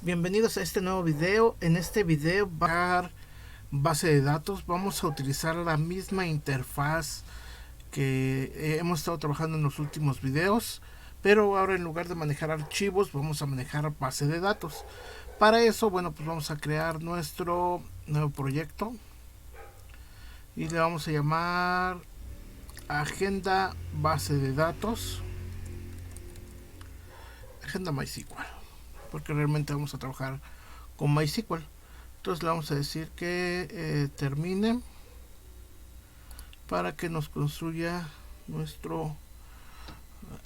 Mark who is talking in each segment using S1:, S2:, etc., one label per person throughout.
S1: Bienvenidos a este nuevo video. En este video va a ser base de datos. Vamos a utilizar la misma interfaz que hemos estado trabajando en los últimos videos, pero ahora en lugar de manejar archivos vamos a manejar base de datos. Para eso, bueno, pues vamos a crear nuestro nuevo proyecto y le vamos a llamar agenda base de datos, agenda MySQL, porque realmente vamos a trabajar con MySQL. Entonces le vamos a decir que termine para que nos construya nuestro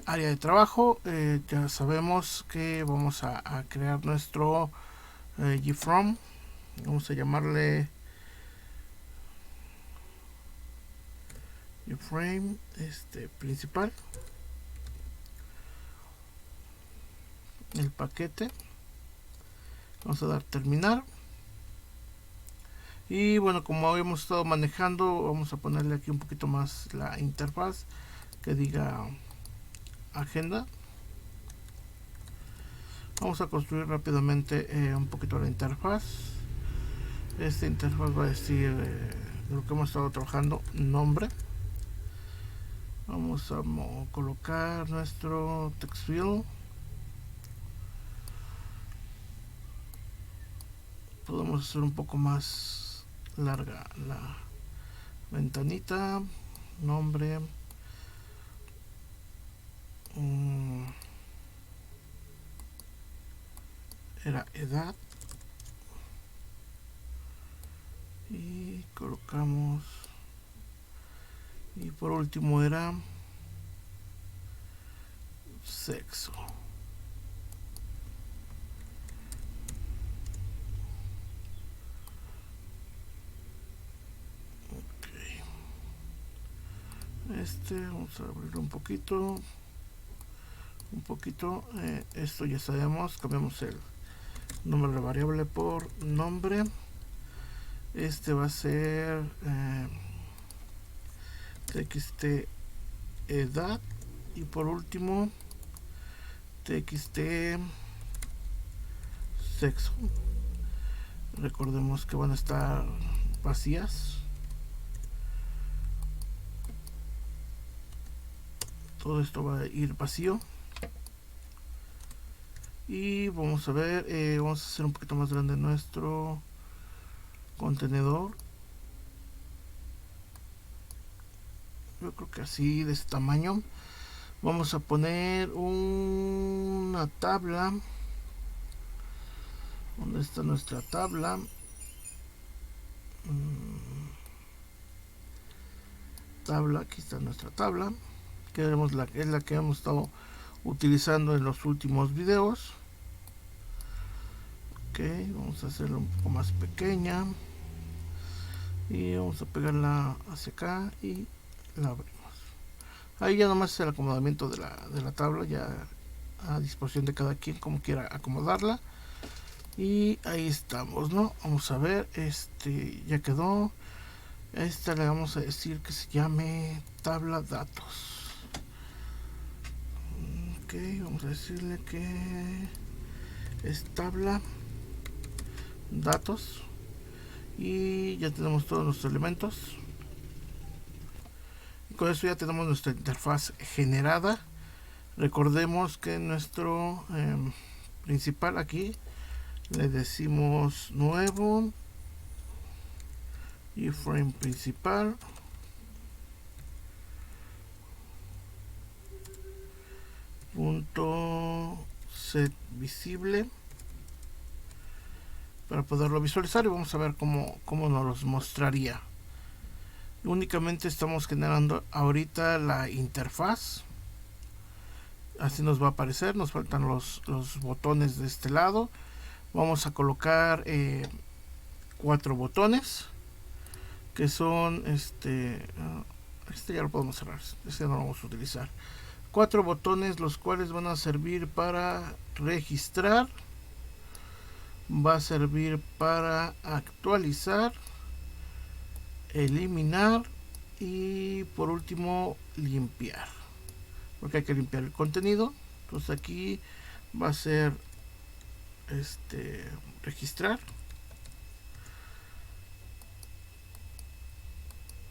S1: área de trabajo. Ya sabemos que vamos a crear nuestro JFrame. Vamos a llamarle JFrame principal. El paquete. Vamos a dar terminar. Y bueno, como habíamos estado manejando, vamos a ponerle aquí un poquito más la interfaz que diga agenda. Vamos a construir rápidamente un poquito la interfaz. Esta interfaz va a decir lo que hemos estado trabajando, nombre. Vamos a colocar nuestro text field. Podemos hacer un poco más larga la ventanita. Nombre. Era edad. Y colocamos. Y por último era sexo. Vamos a abrirlo un poquito. Esto ya sabemos. Cambiamos el número de variable por nombre. Este va a ser txt edad. Y por último txt sexo. Recordemos que van a estar vacías. Todo esto va a ir vacío. Y vamos a ver, vamos a hacer un poquito más grande nuestro contenedor. Yo creo que así, de este tamaño. Vamos a poner una tabla. ¿Dónde está nuestra tabla? Tabla, aquí está nuestra tabla. Que es la que hemos estado utilizando en los últimos videos. Ok, vamos a hacerla un poco más pequeña. Y vamos a pegarla hacia acá y la abrimos. Ahí ya nomás es el acomodamiento de la tabla, ya a disposición de cada quien como quiera acomodarla. Y ahí estamos, ¿no? Vamos a ver, ya quedó. A esta le vamos a decir que se llame tabla datos. Ok, vamos a decirle que es tabla datos. Y ya tenemos todos nuestros elementos. Y con eso ya tenemos nuestra interfaz generada. Recordemos que nuestro principal aquí le decimos nuevo y frame principal. Punto set visible para poderlo visualizar y vamos a ver cómo nos los mostraría. Únicamente estamos generando ahorita la interfaz. Así nos va a aparecer. Nos faltan los botones de este lado. Vamos a colocar 4 botones que son este ya lo podemos cerrar, este no lo vamos a utilizar. 4 botones los cuales van a servir para registrar, va a servir para actualizar, eliminar y por último limpiar, porque hay que limpiar el contenido. Entonces aquí va a ser registrar,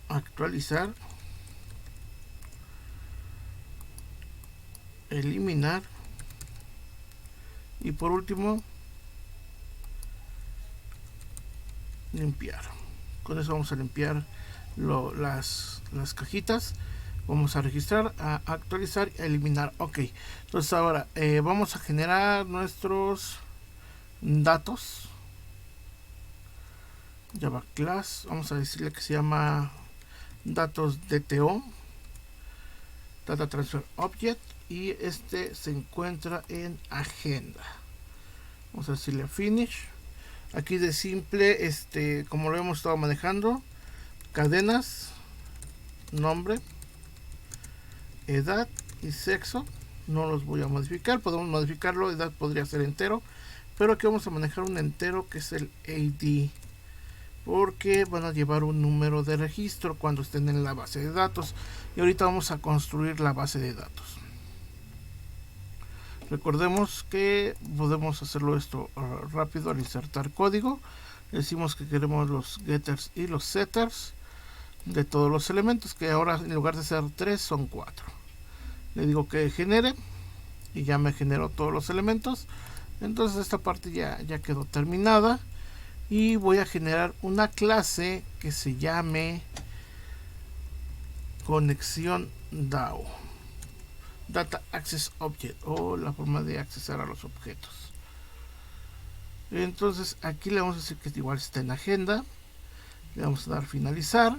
S1: actualizar, eliminar y por último limpiar. Con eso vamos a limpiar las cajitas. Vamos a registrar, a actualizar, a eliminar. Ok, entonces ahora vamos a generar nuestros datos. Java class, vamos a decirle que se llama datos DTO, Data Transfer Object, y este se encuentra en agenda. Vamos a decirle finish. Aquí de simple, como lo hemos estado manejando, cadenas, nombre, edad y sexo. No los voy a modificar, podemos modificarlo. Edad podría ser entero, pero aquí vamos a manejar un entero que es el ID, porque van a llevar un número de registro cuando estén en la base de datos. Y ahorita vamos a construir la base de datos. Recordemos que podemos hacerlo esto rápido al insertar código. Decimos que queremos los getters y los setters de todos los elementos, que ahora en lugar de ser 3 son 4. Le digo que genere y ya me generó todos los elementos. Entonces esta parte ya quedó terminada y voy a generar una clase que se llame conexión DAO, Data Access Object, o la forma de accesar a los objetos. Entonces aquí le vamos a decir que igual está en agenda, le vamos a dar finalizar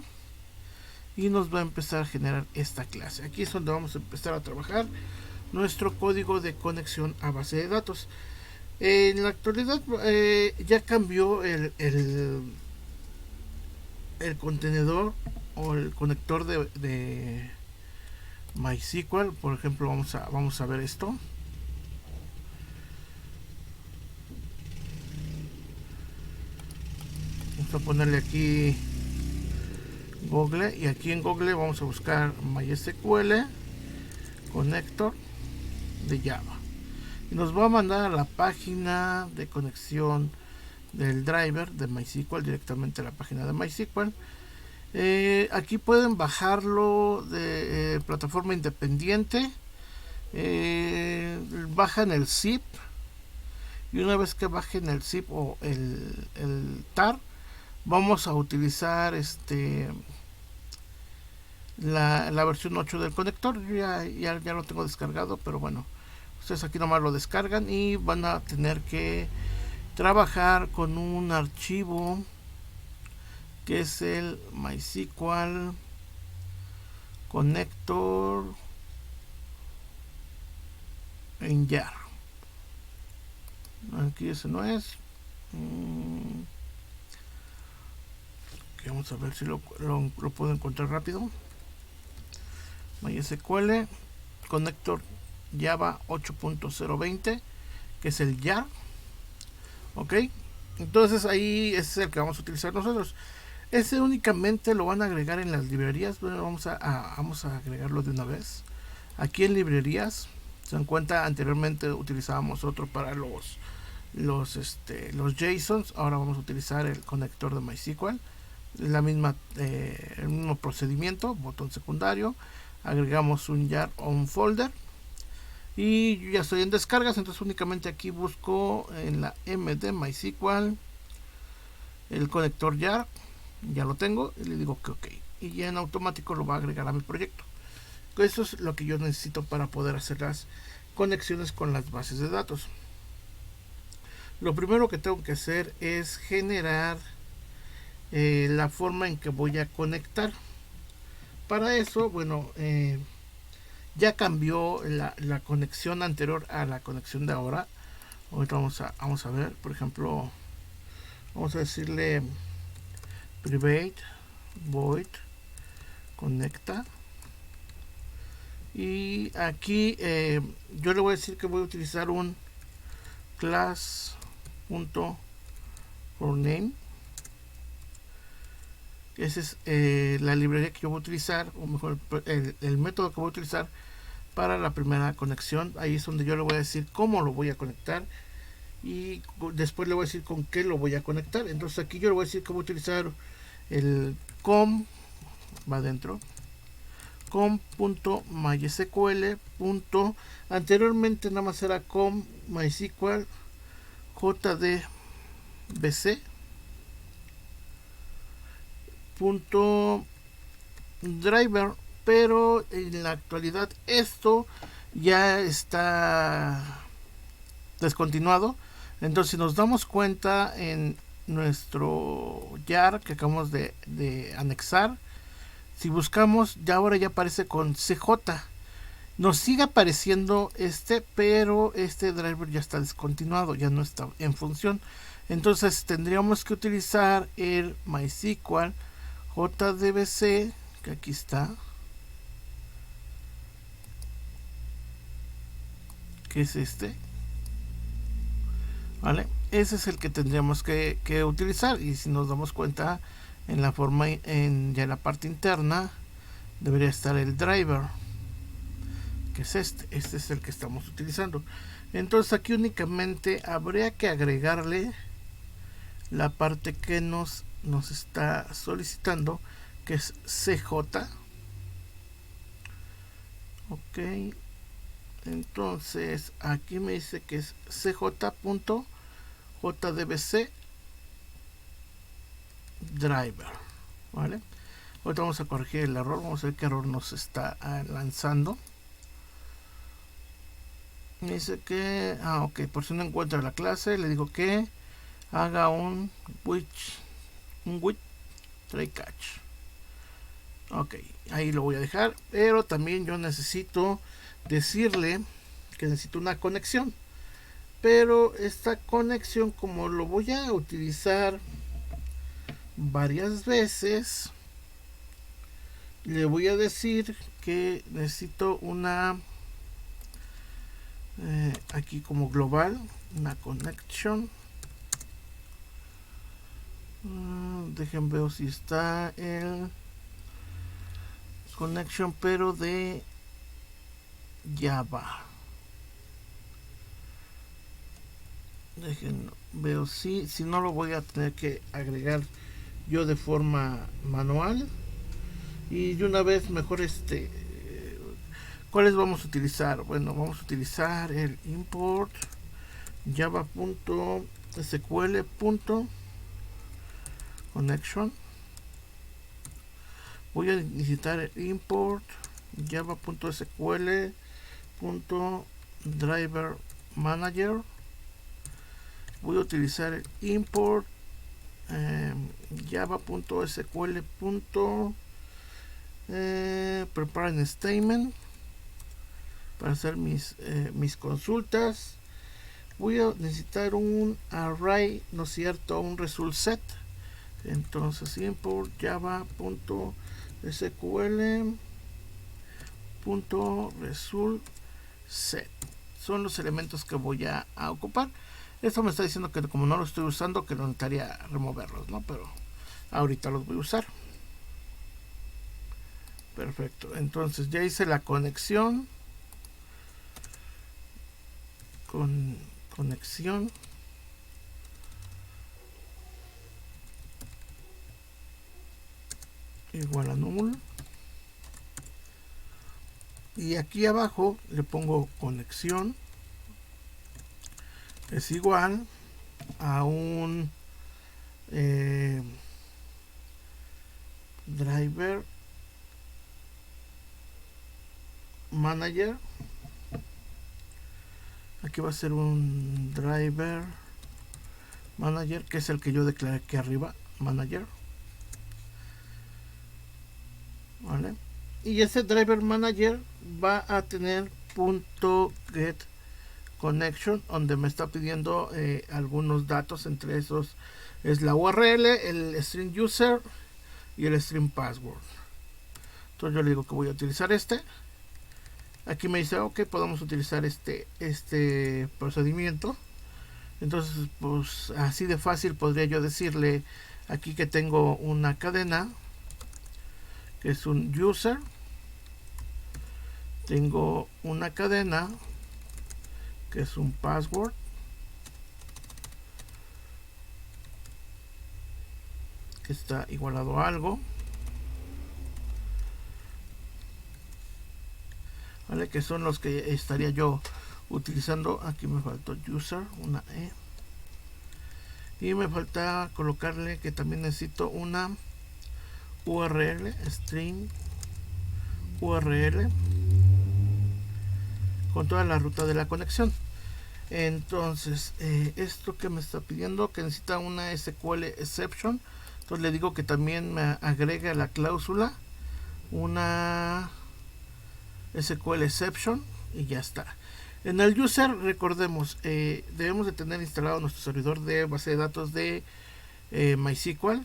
S1: y nos va a empezar a generar esta clase. Aquí es donde vamos a empezar a trabajar nuestro código de conexión a base de datos. En la actualidad ya cambió el contenedor o el conector de MySQL. Por ejemplo, vamos a ver esto. Vamos a ponerle aquí Google, y aquí en Google vamos a buscar MySQL Connector de Java y nos va a mandar a la página de conexión del driver de MySQL, directamente a la página de MySQL. Aquí pueden bajarlo de plataforma independiente. Bajan el zip y una vez que bajen el zip o el tar, vamos a utilizar la versión 8 del conector. Yo ya lo tengo descargado, pero bueno, ustedes aquí nomás lo descargan y van a tener que trabajar con un archivo que es el MySQL Connector en jar. Aquí ese no es. Okay, vamos a ver si lo puedo encontrar rápido. MySQL Connector Java 8.020, que es el jar. Ok, entonces ahí es el que vamos a utilizar nosotros. Ese únicamente lo van a agregar en las librerías. Bueno, vamos a agregarlo de una vez. Aquí en librerías, se dan cuenta, anteriormente utilizábamos otro para los JSONs. Ahora vamos a utilizar el conector de MySQL. Es el mismo procedimiento. Botón secundario, agregamos un jar o un folder y yo ya estoy en descargas. Entonces únicamente aquí busco en la M de MySQL el conector jar, ya lo tengo y le digo que ok, y ya en automático lo va a agregar a mi proyecto. Eso es lo que yo necesito para poder hacer las conexiones con las bases de datos. Lo primero que tengo que hacer es generar la forma en que voy a conectar. Para eso, bueno, ya cambió la conexión anterior a la conexión de ahora. Ahorita vamos a ver, por ejemplo, vamos a decirle private void conecta, y aquí yo le voy a decir que voy a utilizar un class.forName. Esa es la librería que yo voy a utilizar, o mejor el método que voy a utilizar para la primera conexión. Ahí es donde yo le voy a decir cómo lo voy a conectar y después le voy a decir con qué lo voy a conectar. Entonces aquí yo le voy a decir que voy a utilizar el com, va adentro, com.mysql. Anteriormente nada más era com mysql jdbc driver, pero en la actualidad esto ya está descontinuado. Entonces si nos damos cuenta en nuestro jar que acabamos de anexar, si buscamos ya ahora ya aparece con CJ. Nos sigue apareciendo pero este driver ya está descontinuado, ya no está en función. Entonces tendríamos que utilizar el MySQL JDBC, que aquí está, que es ¿vale? Ese es el que tendríamos que utilizar. Y si nos damos cuenta, en la forma, ya en la parte interna, debería estar el driver, que es este es el que estamos utilizando. Entonces aquí únicamente habría que agregarle la parte que nos está solicitando, que es CJ. Ok, entonces aquí me dice que es cj.jdbc driver, ¿vale? Ahorita vamos a corregir el error, vamos a ver qué error nos está lanzando. Me dice que, ok, por si no encuentra la clase, le digo que haga un with try catch. Ok, ahí lo voy a dejar, pero también yo necesito decirle que necesito una conexión, pero esta conexión, como lo voy a utilizar varias veces, le voy a decir que necesito una aquí como global, una connection. Dejen ver si está el connection, pero de Java. Dejen veo si no lo voy a tener que agregar yo de forma manual. Y de una vez mejor ¿cuáles vamos a utilizar? Bueno, vamos a utilizar el import java.sql.connection. Voy a necesitar el import java.sql.driver manager. Voy a utilizar el import java.sql. Preparing statement para hacer mis consultas. Voy a necesitar un array, ¿no es cierto? Un result set. Entonces import java.sql.result set son los elementos que voy a ocupar. Esto me está diciendo que como no lo estoy usando, que no necesitaría removerlos, ¿no? Pero ahorita los voy a usar. Perfecto, entonces ya hice la conexión. Conexión. Igual a null. Y aquí abajo le pongo conexión. Es igual a un driver manager. Aquí va a ser un driver manager, que es el que yo declaré aquí arriba, manager, ¿vale? Y ese driver manager va a tener .get connection, donde me está pidiendo algunos datos. Entre esos es la URL, el string user y el string password. Entonces yo le digo que voy a utilizar aquí me dice ok, podemos utilizar este procedimiento. Entonces pues así de fácil podría yo decirle aquí que tengo una cadena que es un user, tengo una cadena que es un password, que está igualado a algo, ¿vale? Que son los que estaría yo utilizando. Aquí me faltó user, una E, y me falta colocarle que también necesito una URL, string URL, con toda la ruta de la conexión. Entonces, esto que me está pidiendo, que necesita una SQL exception, entonces le digo que también me agregue a la cláusula una SQL exception y ya está. En el user, recordemos, debemos de tener instalado nuestro servidor de base de datos de MySQL.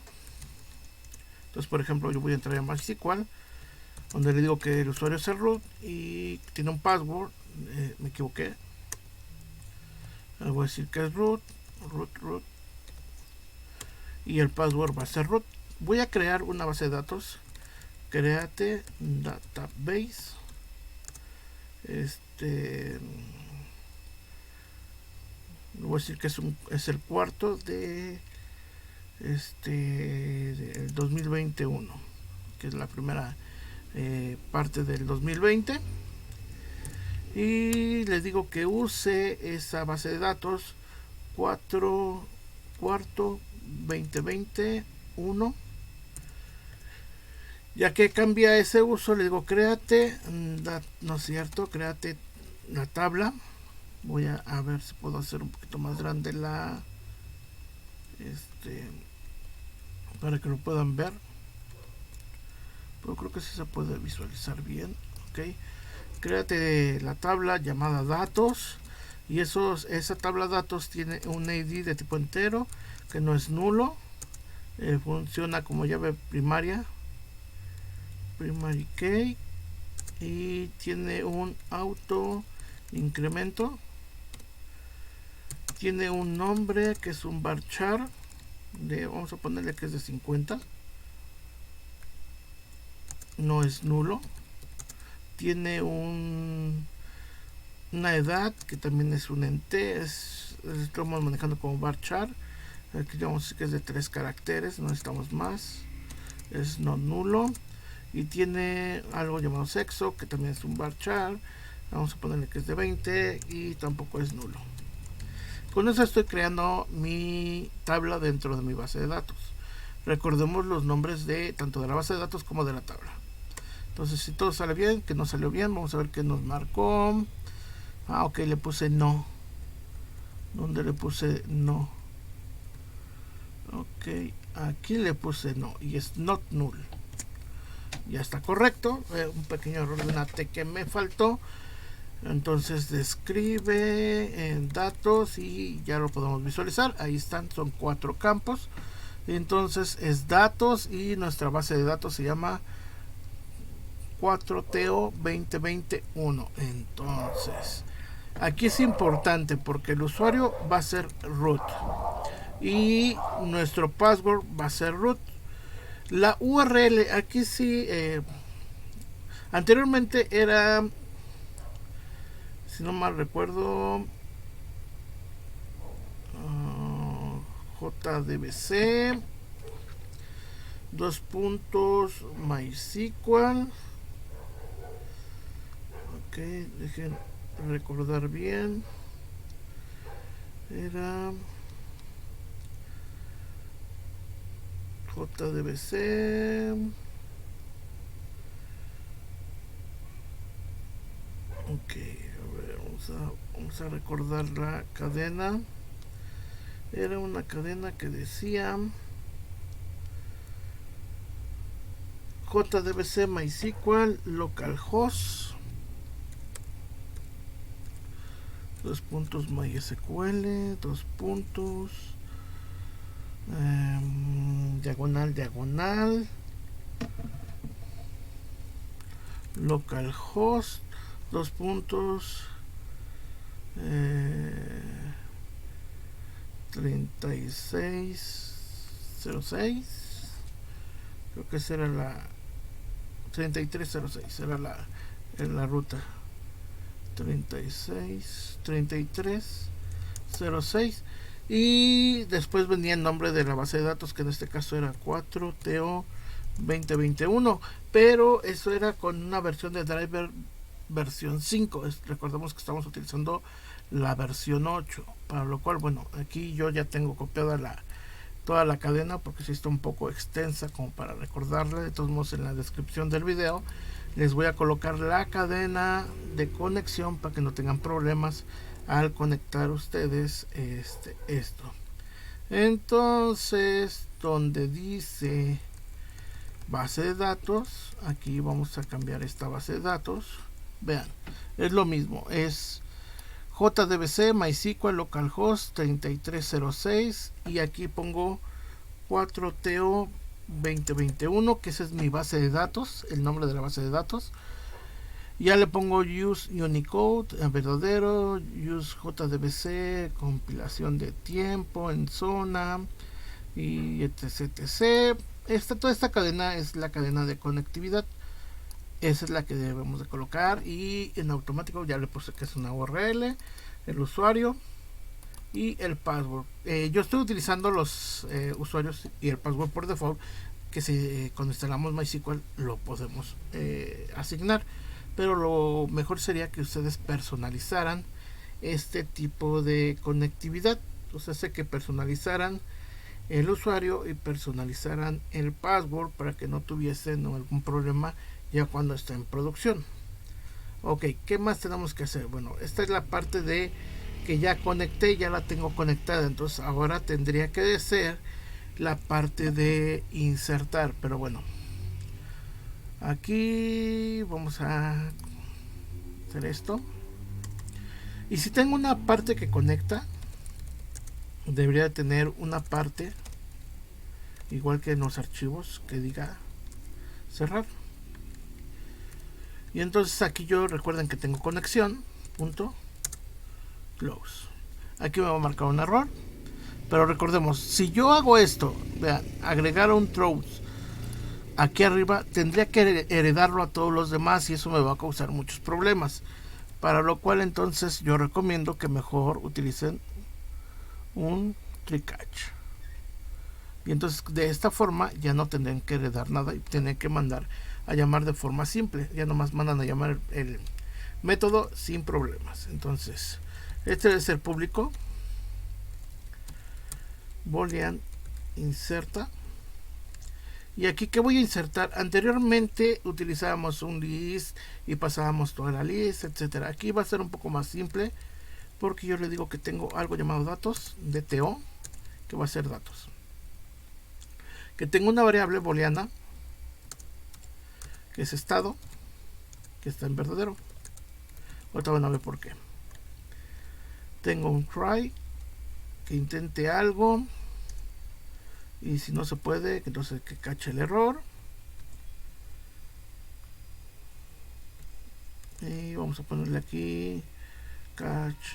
S1: Entonces, por ejemplo, yo voy a entrar en MySQL, donde le digo que el usuario es el root y tiene un password. Me equivoqué. Le voy a decir que es root, y el password va a ser root. Voy a crear una base de datos. Create database. Voy a decir que es el cuarto de del 2021, que es la primera parte del 2020. Y les digo que use esa base de datos 4 cuarto 2021. Ya que cambia ese uso, le digo créate, no es cierto, créate la tabla. Voy a ver si puedo hacer un poquito más grande la para que lo puedan ver, pero creo que sí se puede visualizar bien. Ok, créate la tabla llamada datos, y esa tabla datos tiene un ID de tipo entero que no es nulo, funciona como llave primaria, primary key, y tiene un auto incremento, tiene un nombre que es un varchar vamos a ponerle que es de 50, no es nulo, tiene una edad que también es un ente, estamos manejando como varchar. Aquí vamos a decir que es de 3 caracteres, no necesitamos más, es no nulo, y tiene algo llamado sexo que también es un varchar, vamos a ponerle que es de 20 y tampoco es nulo. Con eso estoy creando mi tabla dentro de mi base de datos. Recordemos los nombres de tanto de la base de datos como de la tabla. Entonces, si todo sale bien, que no salió bien, vamos a ver qué nos marcó. Ok, le puse no. ¿Dónde le puse no? Ok, aquí le puse no y es not null. Ya está correcto. Un pequeño error de una T que me faltó. Entonces describe en datos y ya lo podemos visualizar. Ahí están, son 4 campos. Entonces es datos y nuestra base de datos se llama 4TO 2021. Entonces aquí es importante porque el usuario va a ser root y nuestro password va a ser root. La URL aquí sí, anteriormente era, si no mal recuerdo, JDBC MySQL. Ok, dejen recordar bien. Era JDBC. Ok, a ver, vamos a recordar la cadena. Era una cadena que decía JDBC MySQL localhost MySQL diagonal localhost 3606, creo que esa era la 3306, era la ruta 3306, y después venía el nombre de la base de datos, que en este caso era 4TO 2021, pero eso era con una versión de driver versión 5. Recordemos que estamos utilizando la versión 8, para lo cual, bueno, aquí yo ya tengo copiada toda la cadena, porque si está un poco extensa como para recordarla. De todos modos, en la descripción del video les voy a colocar la cadena de conexión para que no tengan problemas al conectar ustedes esto. Entonces, donde dice base de datos, aquí vamos a cambiar esta base de datos. Vean, es lo mismo, es JDBC MySQL localhost 3306, y aquí pongo 4TO 2021, que esa es mi base de datos, el nombre de la base de datos. Ya le pongo use Unicode verdadero, use JDBC, compilación de tiempo en zona, y etc. Toda esta cadena es la cadena de conectividad. Esa es la que debemos de colocar, y en automático ya le puse que es una URL, el usuario y el password. Yo estoy utilizando los usuarios y el password por default, que cuando instalamos MySQL lo podemos asignar, pero lo mejor sería que ustedes personalizaran este tipo de conectividad. Entonces, que personalizaran el usuario y personalizaran el password para que no tuviesen algún problema ya cuando está en producción. Ok, ¿qué más tenemos que hacer? Bueno, esta es la parte de que ya conecté, ya la tengo conectada. Entonces ahora tendría que ser la parte de insertar, pero bueno, aquí vamos a hacer esto. Y si tengo una parte que conecta, debería tener una parte igual que en los archivos que diga cerrar. Y entonces aquí yo, recuerden que tengo conexión, punto close. Aquí me va a marcar un error, pero recordemos, si yo hago esto, vean, agregar un throws aquí arriba, tendría que heredarlo a todos los demás, y eso me va a causar muchos problemas, para lo cual entonces yo recomiendo que mejor utilicen un try catch. Y entonces de esta forma ya no tendrán que heredar nada y tienen que mandar a llamar de forma simple. Ya nomás mandan a llamar el método sin problemas. Entonces, este debe ser público. Boolean inserta. Y aquí, ¿qué voy a insertar? Anteriormente utilizábamos un list y pasábamos toda la lista, etcétera. Aquí va a ser un poco más simple, porque yo le digo que tengo algo llamado datos, DTO, que va a ser datos. Que tengo una variable booleana, que es estado, que está en verdadero. Ahorita van a ver por qué. Tengo un try, que intente algo, y si no se puede, entonces que cache el error. Y vamos a ponerle aquí catch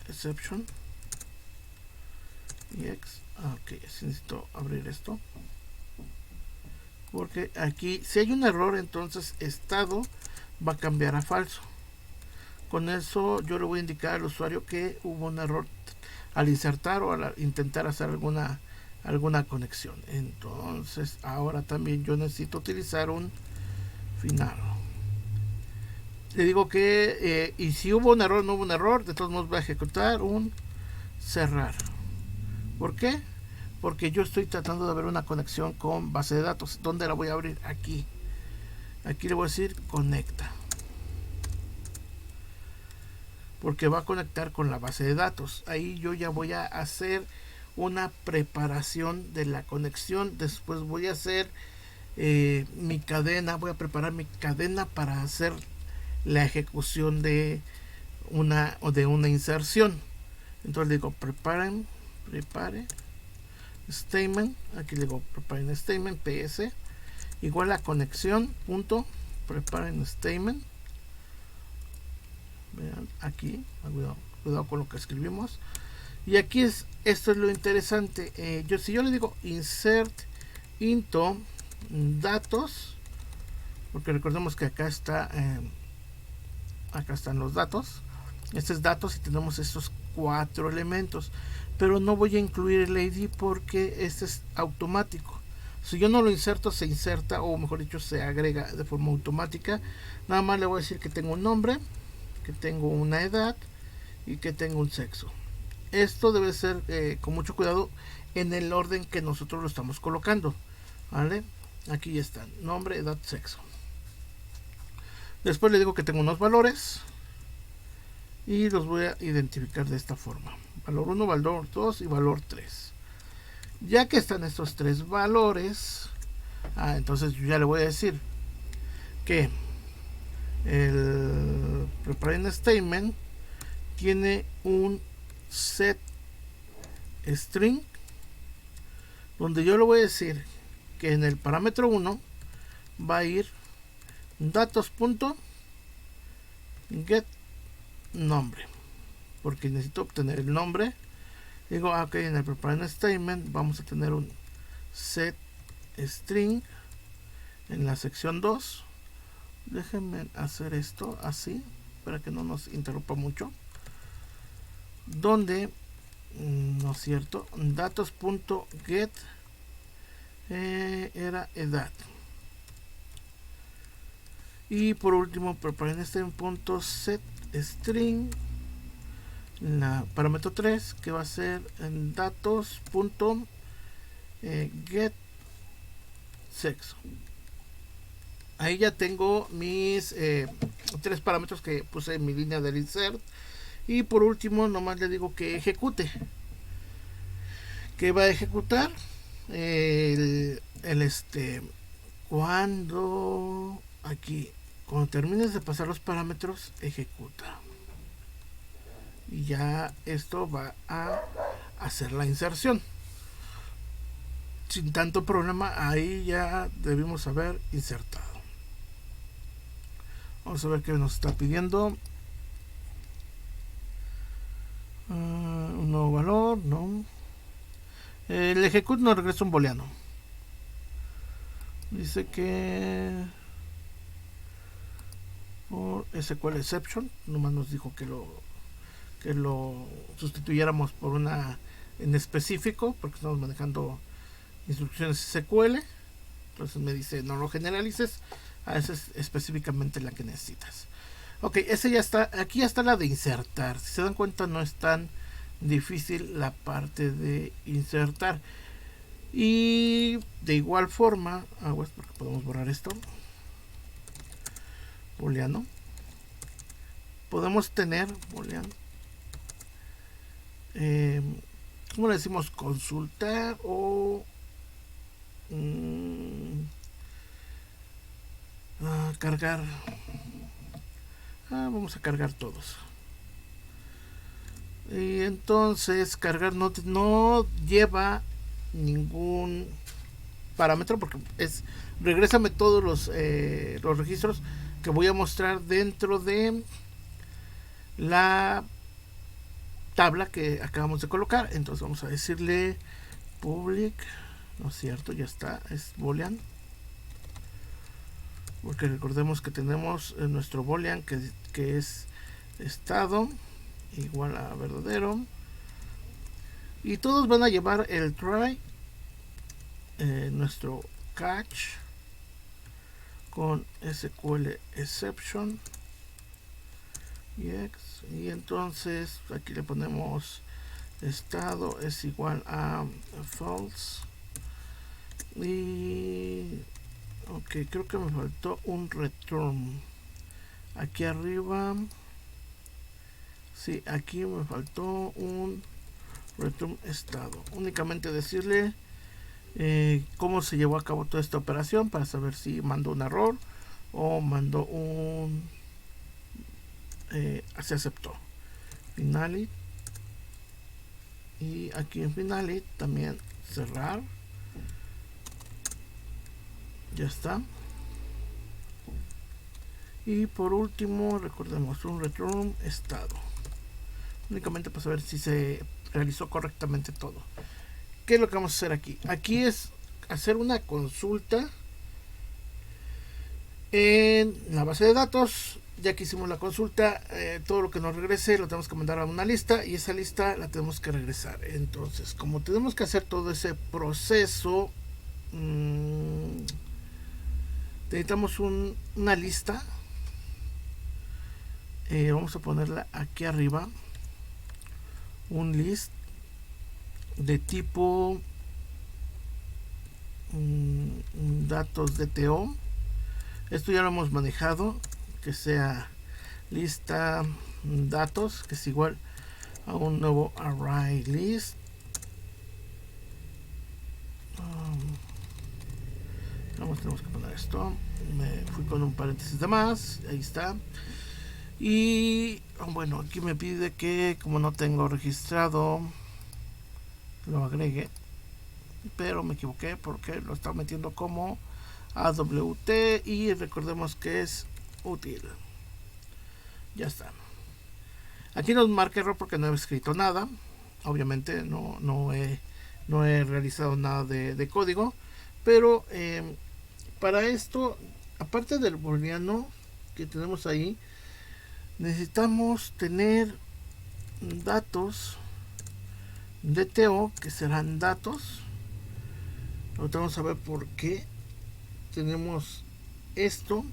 S1: exception y x. Ok, necesito abrir esto, porque aquí si hay un error, entonces estado va a cambiar a falso. Con eso yo le voy a indicar al usuario que hubo un error al insertar o al intentar hacer alguna conexión. Entonces ahora también yo necesito utilizar un final. Le digo que y si hubo un error, no hubo un error, de todos modos voy a ejecutar un cerrar. ¿Por qué? Porque yo estoy tratando de ver una conexión con base de datos. ¿Dónde la voy a abrir? Aquí. Aquí le voy a decir conecta, porque va a conectar con la base de datos. Ahí yo ya voy a hacer una preparación de la conexión. Después voy a hacer mi cadena, voy a preparar mi cadena para hacer la ejecución de una inserción. Entonces le digo prepare statement, aquí le digo prepare statement ps igual a conexión punto prepare statement. Vean aquí, cuidado con lo que escribimos. Y aquí esto es lo interesante. Si yo le digo insert into datos, porque recordemos que acá están los datos. Este es datos y tenemos estos 4 elementos, pero no voy a incluir el ID porque este es automático. Si yo no lo inserto, se inserta, o mejor dicho, se agrega de forma automática. Nada más le voy a decir que tengo un nombre, que tengo una edad y que tengo un sexo. Esto debe ser con mucho cuidado en el orden que nosotros lo estamos colocando, ¿vale? Aquí ya están, nombre, edad, sexo. Después le digo que tengo unos valores y los voy a identificar de esta forma: valor 1, valor 2 y valor 3. Ya que están estos 3 valores, entonces yo ya le voy a decir que el preparing statement tiene un set string, donde yo le voy a decir que en el parámetro 1 va a ir datos.get nombre, porque necesito obtener el nombre. Digo, ok, en el preparing statement vamos a tener un set string en la sección 2. Déjenme hacer esto así para que no nos interrumpa mucho, donde no es cierto, datos.get era edad. Y por último, preparing statement.set string la parámetro 3, que va a ser en datos.get sexo. Ahí ya tengo mis 3 parámetros que puse en mi línea del insert. Y por último, nomás le digo que ejecute. Que va a ejecutar cuando termines de pasar los parámetros, ejecuta. Y ya esto va a hacer la inserción sin tanto problema. Ahí ya debimos haber insertado. Vamos a ver qué nos está pidiendo. Un nuevo valor, no. El execute nos regresa un booleano. Dice que por SQL exception, nomás nos dijo que lo sustituyéramos por una en específico, porque estamos manejando instrucciones SQL. Entonces me dice no lo generalices, esa es específicamente la que necesitas. Ok, ese ya está. Aquí ya está la de insertar. Si se dan cuenta, no es tan difícil la parte de insertar. Y de igual forma, porque podemos borrar esto, booleano, podemos tener booleano, ¿cómo le decimos? Consultar o cargar. Vamos a cargar todos. Y entonces cargar no lleva ningún parámetro, porque es regrésame todos los registros que voy a mostrar dentro de la tabla que acabamos de colocar. Entonces vamos a decirle public, no es cierto, ya está, es boolean, porque recordemos que tenemos nuestro boolean que es estado igual a verdadero, y todos van a llevar el try, nuestro catch con SQL exception y entonces aquí le ponemos estado es igual a false. Y ok, creo que me faltó un return aquí arriba. Sí, aquí me faltó un return estado. Únicamente decirle cómo se llevó a cabo toda esta operación para saber si mandó un error o mandó un se aceptó. Finality, y aquí en Finality también cerrar. Ya está. Y por último, recordemos un return estado, únicamente para saber si se realizó correctamente todo. ¿Qué es lo que vamos a hacer aquí? Aquí es hacer una consulta en la base de datos ya que hicimos la consulta, todo lo que nos regrese lo tenemos que mandar a una lista y esa lista la tenemos que regresar. Entonces, como tenemos que hacer todo ese proceso, necesitamos una lista. Vamos a ponerla aquí arriba, un list de tipo datos DTO. Esto ya lo hemos manejado, que sea lista datos, que es igual a un nuevo array list. Tenemos que poner esto. Me fui con un paréntesis de más, ahí está. Y bueno, aquí me pide que como no tengo registrado lo agregue, pero me equivoqué porque lo estaba metiendo como AWT y recordemos que es útil. Ya está. Aquí nos marca error porque no he escrito nada. Obviamente no he realizado nada de código, pero para esto, aparte del booleano que tenemos ahí, necesitamos tener datos DTO, que serán datos. Ahorita vamos a ver por qué tenemos esto.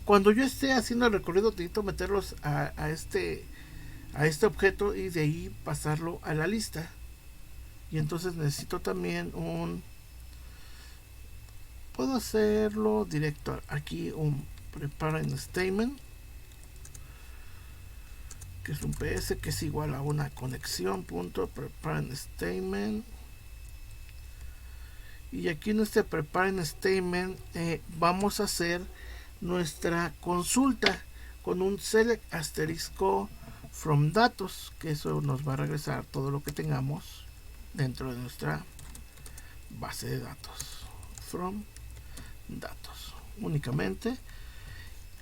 S1: Cuando yo esté haciendo el recorrido, necesito meterlos a este objeto y de ahí pasarlo a la lista. Y entonces necesito también puedo hacerlo directo aquí, un preparing statement, que es un PS, que es igual a una conexión punto preparing statement. Y aquí en este preparing statement vamos a hacer nuestra consulta con un select asterisco from datos, que eso nos va a regresar todo lo que tengamos dentro de nuestra base de datos from datos únicamente.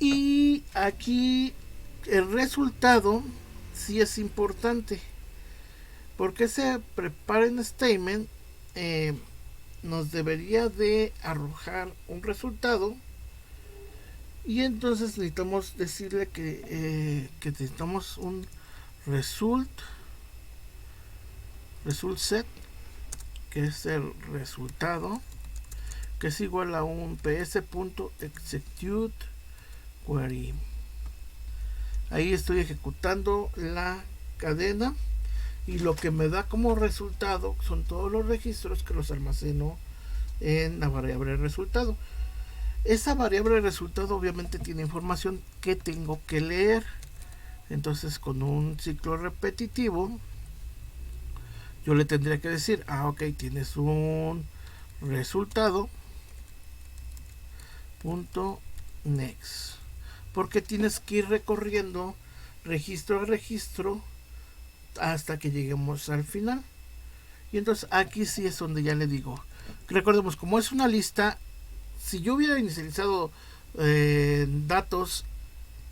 S1: Y aquí el resultado sí es importante, porque ese preparing statement nos debería de arrojar un resultado, y entonces necesitamos decirle que necesitamos un result set, que es el resultado, que es igual a un ps.execute query. Ahí estoy ejecutando la cadena y lo que me da como resultado son todos los registros que los almaceno en la variable resultado. Esa variable resultado obviamente tiene información que tengo que leer. Entonces, con un ciclo repetitivo, yo le tendría que decir, ok, tienes un resultado punto next, porque tienes que ir recorriendo registro a registro hasta que lleguemos al final. Y entonces aquí sí es donde ya le digo, recordemos, como es una lista, si yo hubiera inicializado datos,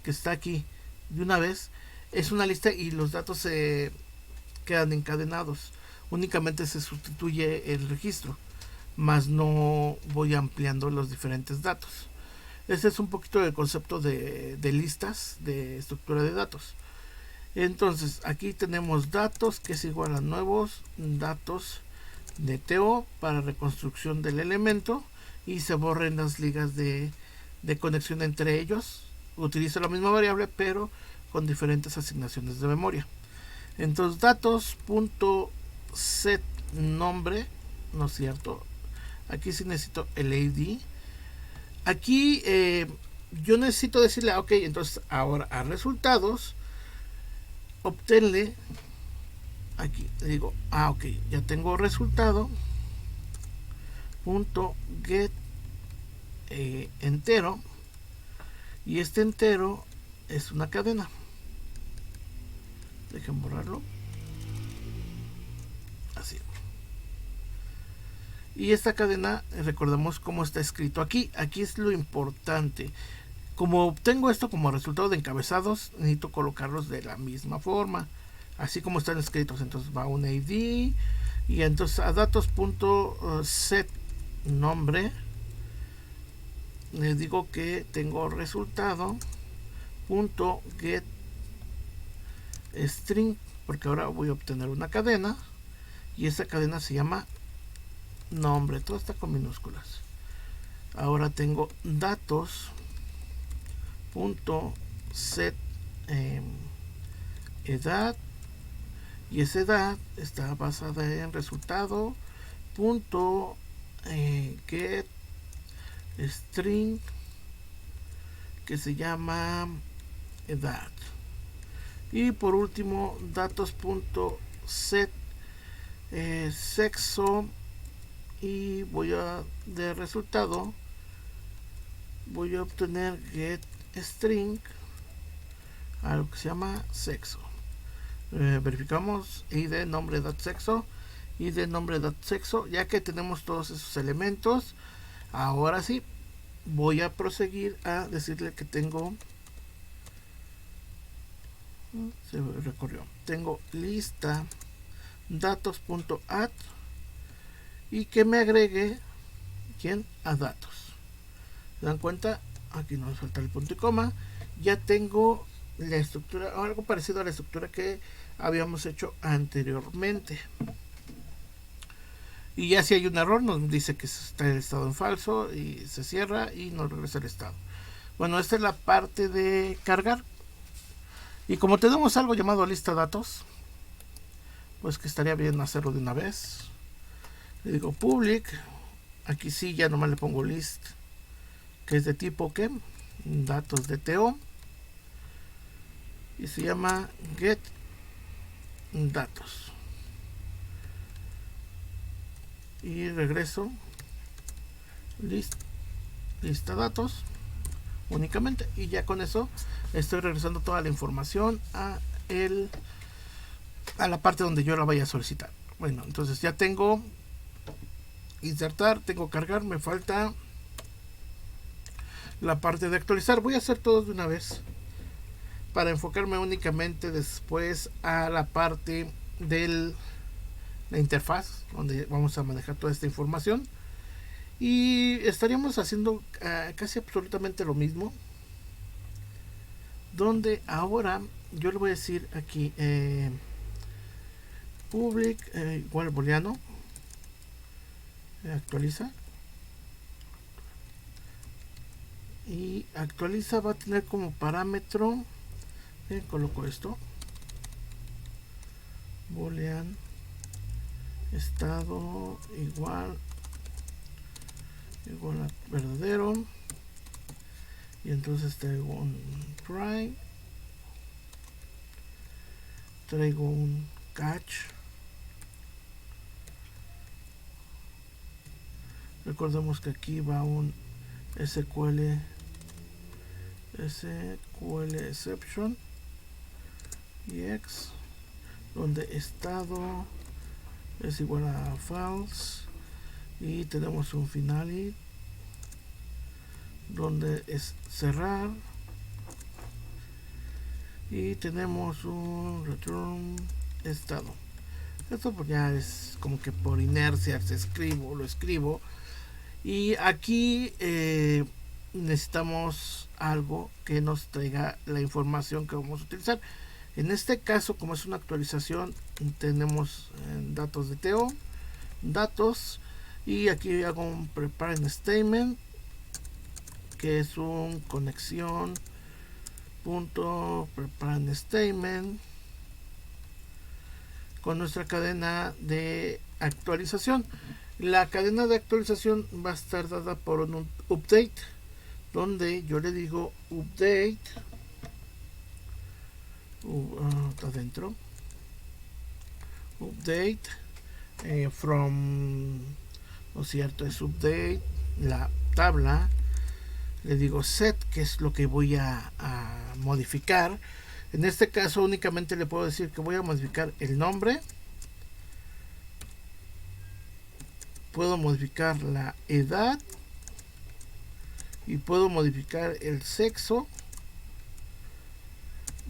S1: que está aquí de una vez, es una lista y los datos se quedan encadenados, únicamente se sustituye el registro, más no voy ampliando los diferentes datos. Ese es un poquito el concepto de listas, de estructura de datos. Entonces aquí tenemos datos, que es igual a nuevos datos de TO para reconstrucción del elemento, y se borren las ligas de conexión entre ellos. Utilizo la misma variable pero con diferentes asignaciones de memoria. Entonces datos.set nombre, no es cierto, aquí sí necesito el ID. Aquí yo necesito decirle, ok, entonces ahora a resultados obténle, aquí le digo, ok, ya tengo resultado punto get entero, y este entero es una cadena. Dejen borrarlo así. Y esta cadena, recordemos cómo está escrito aquí. Aquí es lo importante. Como obtengo esto como resultado de encabezados, necesito colocarlos de la misma forma, así como están escritos. Entonces va un ID, y entonces a datos.set nombre le digo que tengo resultado punto get string, porque ahora voy a obtener una cadena y esa cadena se llama nombre, todo está con minúsculas. Ahora tengo datos punto set edad, y esa edad está basada en resultado punto get string que se llama edad. Y por último datos punto set sexo, y voy a de resultado voy a obtener get string algo que se llama sexo. Verificamos id, nombre, edad, sexo, id, nombre, edad, sexo. Ya que tenemos todos esos elementos, ahora sí voy a proseguir a decirle que tengo, se recorrió, tengo lista datos.add y que me agregue ¿quién? A datos. ¿Se dan cuenta? Aquí nos falta el punto y coma. Ya tengo la estructura, algo parecido a la estructura que habíamos hecho anteriormente. Y ya si hay un error nos dice que está el estado en falso y se cierra y nos regresa el estado. Bueno, esta es la parte de cargar. Y como tenemos algo llamado lista datos, pues que estaría bien hacerlo de una vez. Le digo public, aquí sí ya nomás le pongo list, que es de tipo que datos de TO, y se llama get datos. Y regreso lista datos únicamente, y ya con eso estoy regresando toda la información a la parte donde yo la vaya a solicitar. Bueno, entonces ya tengo insertar, tengo cargar, me falta la parte de actualizar. Voy a hacer todo de una vez para enfocarme únicamente después a la parte de la interfaz donde vamos a manejar toda esta información, y estaríamos haciendo casi absolutamente lo mismo, donde ahora yo le voy a decir aquí public igual booleano, actualiza, y actualiza va a tener como parámetro, coloco esto, boolean estado igual a verdadero, y entonces traigo un try, traigo un catch. Recordemos que aquí va un SQL exception y x, donde estado es igual a false, y tenemos un finale donde es cerrar, y tenemos un return estado. Esto pues ya es como que por inercia lo escribo, y aquí necesitamos algo que nos traiga la información que vamos a utilizar. En este caso, como es una actualización, tenemos datos de TO, datos, y aquí hago un preparing statement, que es un conexión punto preparing statement con nuestra cadena de actualización. La cadena de actualización va a estar dada por un update, donde yo le digo update adentro, update from, no es cierto, es update la tabla, le digo set, que es lo que voy a modificar. En este caso únicamente le puedo decir que voy a modificar el nombre, puedo modificar la edad y puedo modificar el sexo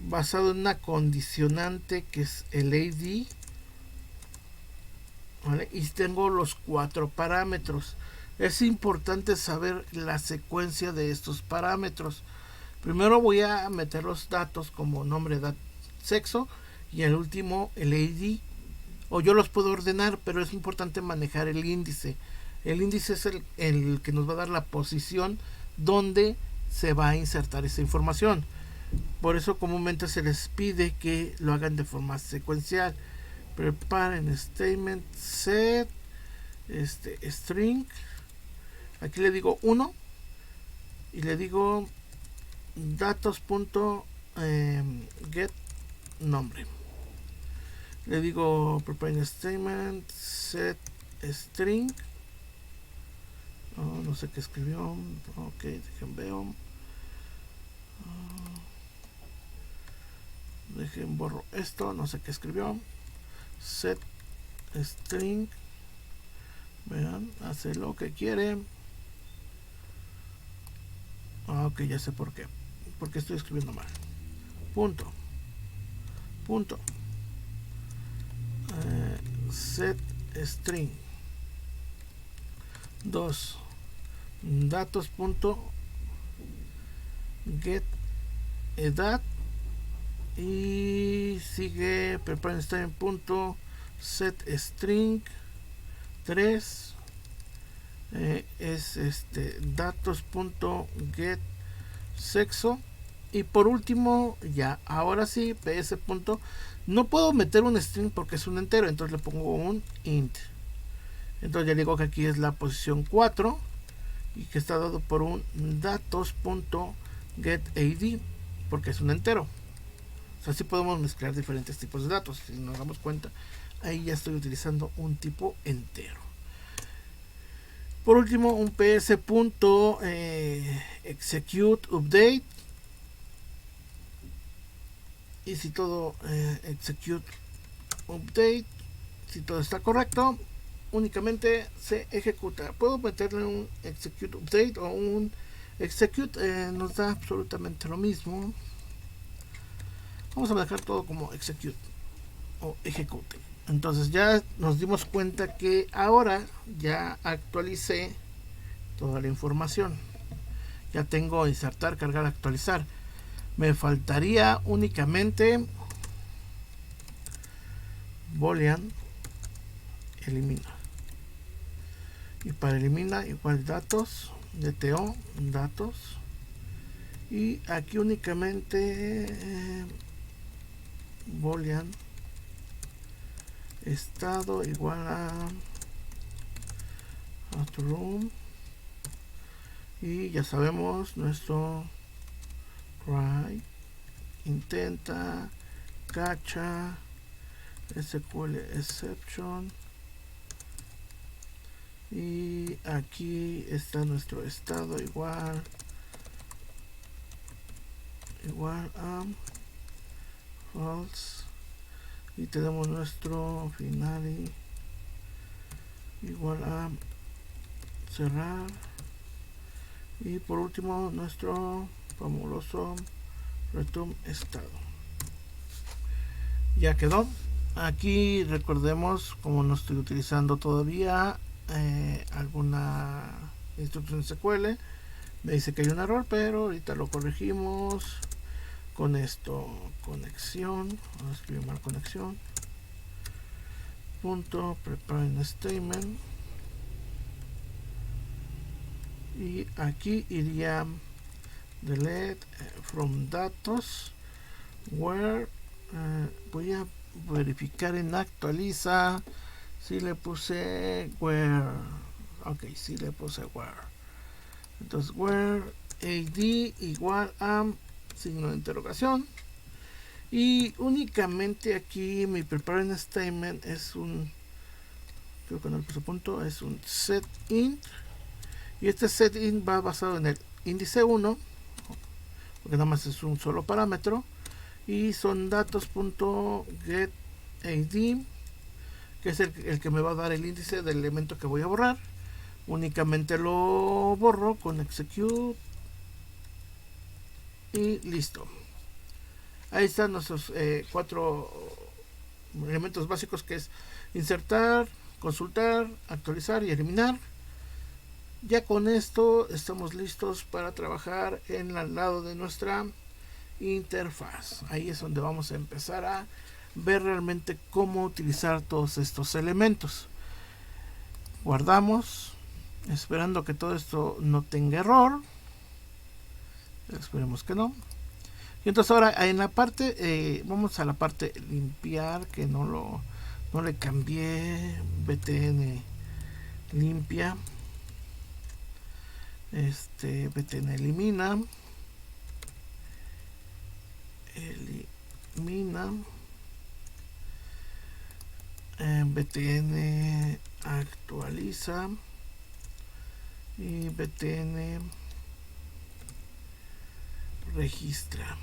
S1: basado en una condicionante que es el ID, ¿vale? Y tengo los 4 parámetros. Es importante saber la secuencia de estos parámetros. Primero voy a meter los datos como nombre, edad, sexo, y el último el ID. O yo los puedo ordenar, pero es importante manejar el índice. El índice es el que nos va a dar la posición donde se va a insertar esa información. Por eso comúnmente se les pide que lo hagan de forma secuencial. Preparen statement set string. Aquí le digo 1 y le digo datos.get nombre. Le digo prepare statement set string. No sé qué escribió. Ok, dejen veo. Dejen borro esto. No sé qué escribió. Set string. Vean, hace lo que quiere. Ok, ya sé por qué. Porque estoy escribiendo mal. Punto. Set string 2 datos.get edad y sigue preparen string.set string 3 es datos.get sexo y por último ya ahora sí ps. No puedo meter un string porque es un entero, entonces le pongo un int. Entonces ya digo que aquí es la posición 4 y que está dado por un datos.getID porque es un entero. O sea, así podemos mezclar diferentes tipos de datos. Si nos damos cuenta, ahí ya estoy utilizando un tipo entero. Por último, un ps.execute update. Y si todo execute update, si todo está correcto, únicamente se ejecuta. Puedo meterle un execute update o un execute, nos da absolutamente lo mismo. Vamos a dejar todo como execute o ejecute. Entonces ya nos dimos cuenta que ahora ya actualicé toda la información. Ya tengo insertar, cargar, actualizar. Me faltaría únicamente boolean elimina. Y para eliminar igual datos, dto, datos. Y aquí únicamente boolean estado igual a true. Y ya sabemos nuestro try, intenta, cacha, SQL exception. Y aquí está nuestro estado igual a false. Y tenemos nuestro final igual a cerrar. Y por último nuestro fabuloso return estado. Ya quedó. Aquí recordemos, como no estoy utilizando todavía alguna instrucción SQL, me dice que hay un error, pero ahorita lo corregimos con esto. Conexión, vamos a escribir mal conexión. Punto preparing statement. Y aquí iría delete from datos where voy a verificar en actualiza si le puse where. Ok, si le puse where. Entonces where ad igual a signo de interrogación. Y únicamente aquí mi preparing statement es un, creo que no le puse punto, es un set int. Y este set int va basado en el índice 1, porque nada más es un solo parámetro. Y son datos.getID, que es el que me va a dar el índice del elemento que voy a borrar. Únicamente lo borro con execute y listo. Ahí están nuestros 4 elementos básicos, que es insertar, consultar, actualizar y eliminar. Ya con esto estamos listos para trabajar en el lado de nuestra interfaz. Ahí es donde vamos a empezar a ver realmente cómo utilizar todos estos elementos. Guardamos, esperando que todo esto no tenga error. Esperemos que no. Y entonces ahora en la parte, vamos a la parte limpiar, que no le cambié. BTN limpia, BTN elimina, BTN actualiza y BTN registra.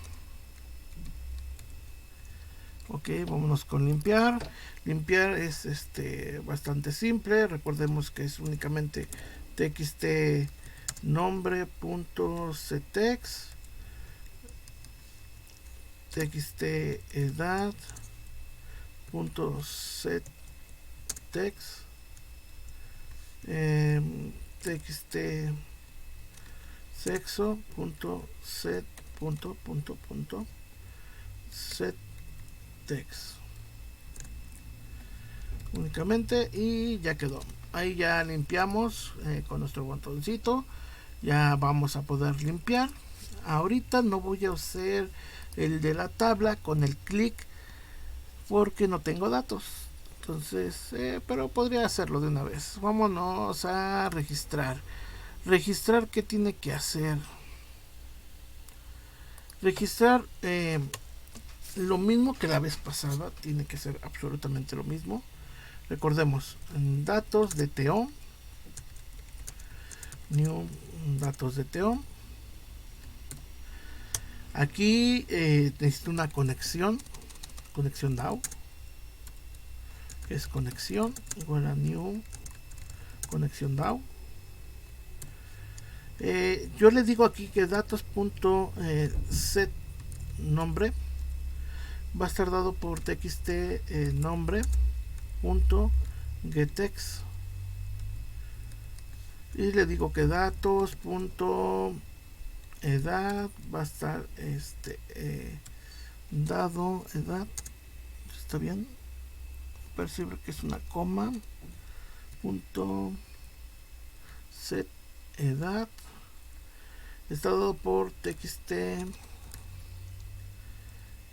S1: Ok, vámonos con limpiar. Limpiar es bastante simple. Recordemos que es únicamente txt nombre.ctext, txt edad.settext, txt sexo.set únicamente, y ya quedó. Ahí ya limpiamos con nuestro botoncito. Ya vamos a poder limpiar. Ahorita no voy a usar el de la tabla con el clic porque no tengo datos. Entonces, pero podría hacerlo de una vez. Vámonos a registrar. Registrar, ¿qué tiene que hacer? Registrar lo mismo que la vez pasada. Tiene que ser absolutamente lo mismo. Recordemos, datos de TO, new datos de TO. Aquí necesito una conexión DAO, que es conexión igual a new conexión DAO. Yo le digo aquí que datos.set nombre va a estar dado por txt nombre.gettext, y le digo que datos.edad va a estar dado edad, está bien, percibe que es una coma, punto set edad está dado por txt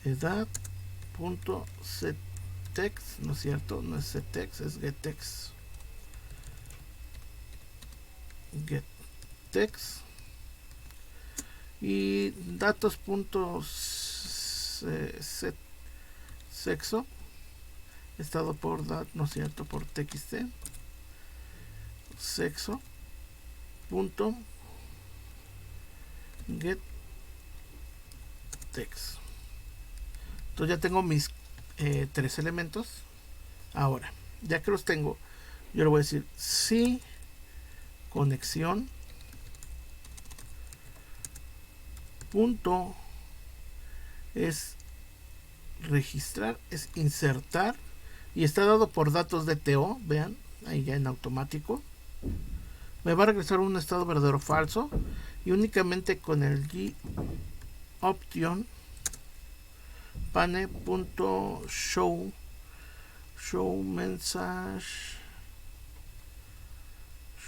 S1: edad.settext, no es cierto, no es settext, es gettext. Y datos.set sexo estado por no es cierto, por txt sexo punto get text. Entonces ya tengo mis 3 elementos. Ahora, ya que los tengo, yo le voy a decir sí conexión punto es registrar, es insertar, y está dado por datos de TO. Vean, ahí ya en automático me va a regresar un estado verdadero o falso, y únicamente con el g option pane.show message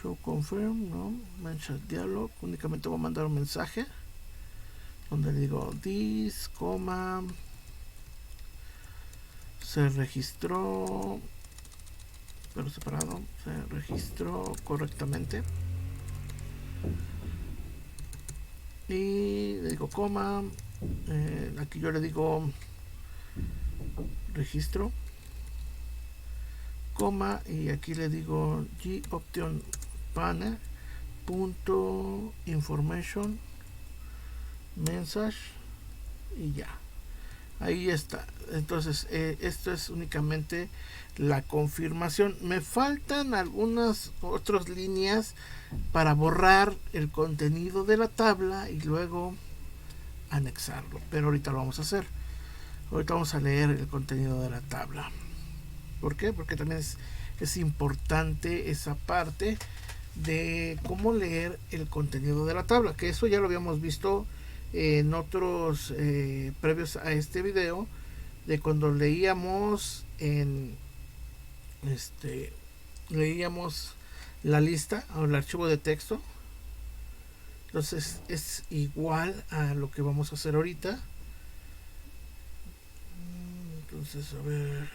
S1: show confirm, no message dialog, únicamente voy a mandar un mensaje donde le digo this, se registró, pero separado, se registró correctamente, y le digo coma, aquí yo le digo registro, coma, y aquí le digo g option pane punto information message, y ya, ahí está. Entonces esto es únicamente la confirmación. Me faltan algunas otras líneas para borrar el contenido de la tabla y luego anexarlo, pero ahorita lo vamos a hacer. Ahorita vamos a leer el contenido de la tabla. ¿Por qué? Porque también es importante esa parte de cómo leer el contenido de la tabla, que eso ya lo habíamos visto en otros previos a este video, de cuando leíamos leíamos la lista o el archivo de texto. Entonces es igual a lo que vamos a hacer ahorita. Entonces, a ver,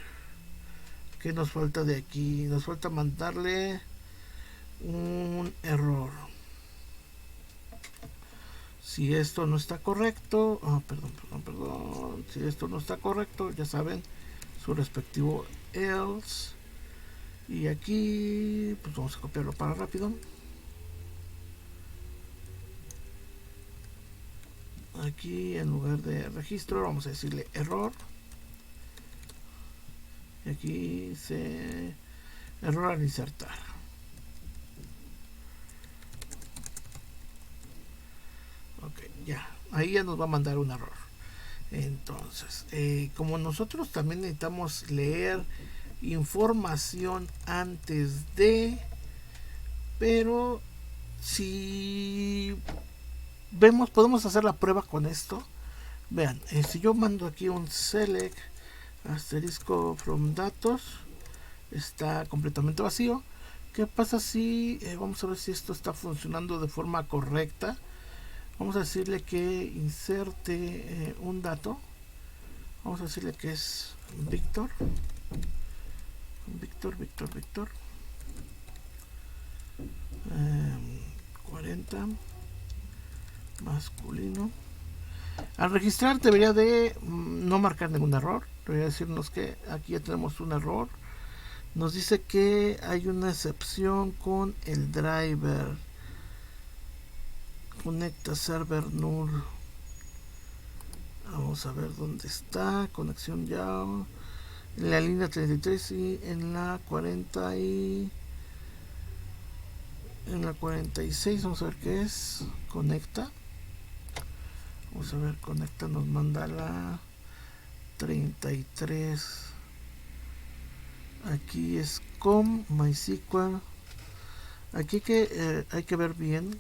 S1: ¿qué nos falta de aquí? Nos falta mandarle un error. Si esto no está correcto, perdón, si esto no está correcto, ya saben, su respectivo else. Y aquí, pues vamos a copiarlo para rápido. Aquí, en lugar de registro, vamos a decirle error. Y aquí dice error al insertar. Ok, ya. Ahí ya nos va a mandar un error. Entonces, como nosotros también necesitamos leer información antes de, pero si vemos, podemos hacer la prueba con esto. Vean, si yo mando aquí un select asterisco from datos, está completamente vacío. ¿Qué pasa si vamos a ver si esto está funcionando de forma correcta? Vamos a decirle que inserte un dato. Vamos a decirle que es Víctor. Víctor. 40. Masculino. Al registrar debería de no marcar ningún error. Debería decirnos que aquí ya tenemos un error. Nos dice que hay una excepción con el driver. Conecta server null. Vamos a ver dónde está. Conexión ya. En la línea 33 y en la 40 y en la 46. Vamos a ver qué es. Conecta. Vamos a ver, conecta, nos manda la 33. Aquí es com MySQL. Aquí hay que ver bien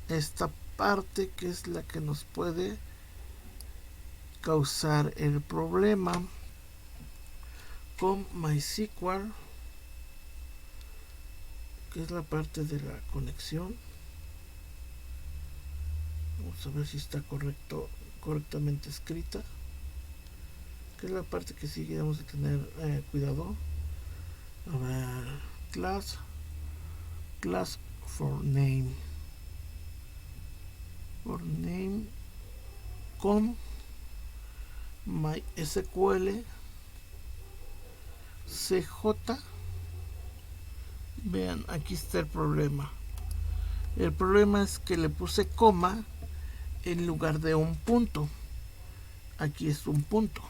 S1: esta parte, que es la que nos puede causar el problema. Com MySQL, que es la parte de la conexión. Vamos a ver si está correctamente escrita, que es la parte que sí debemos de tener cuidado. A ver, class for name con MySQL CJ. Vean, aquí está el problema. El problema es que le puse coma en lugar de un punto. Aquí es un punto.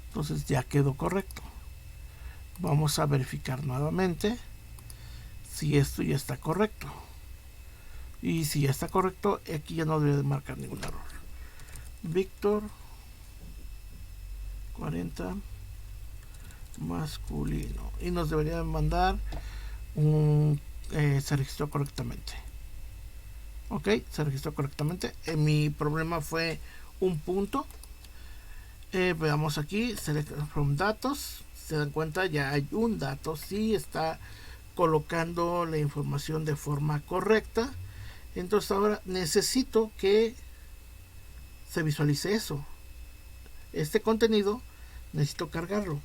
S1: Entonces ya quedó correcto. Vamos a verificar nuevamente si esto ya está correcto. Y si ya está correcto, aquí ya no debe de marcar ningún error. Víctor 40 masculino. Y nos debería mandar se registró correctamente. Ok, se registró correctamente. Mi problema fue un punto. Veamos aquí, select from datos. Se dan cuenta, ya hay un dato. Sí está colocando la información de forma correcta. Entonces ahora necesito que se visualice eso. Este contenido necesito cargarlo.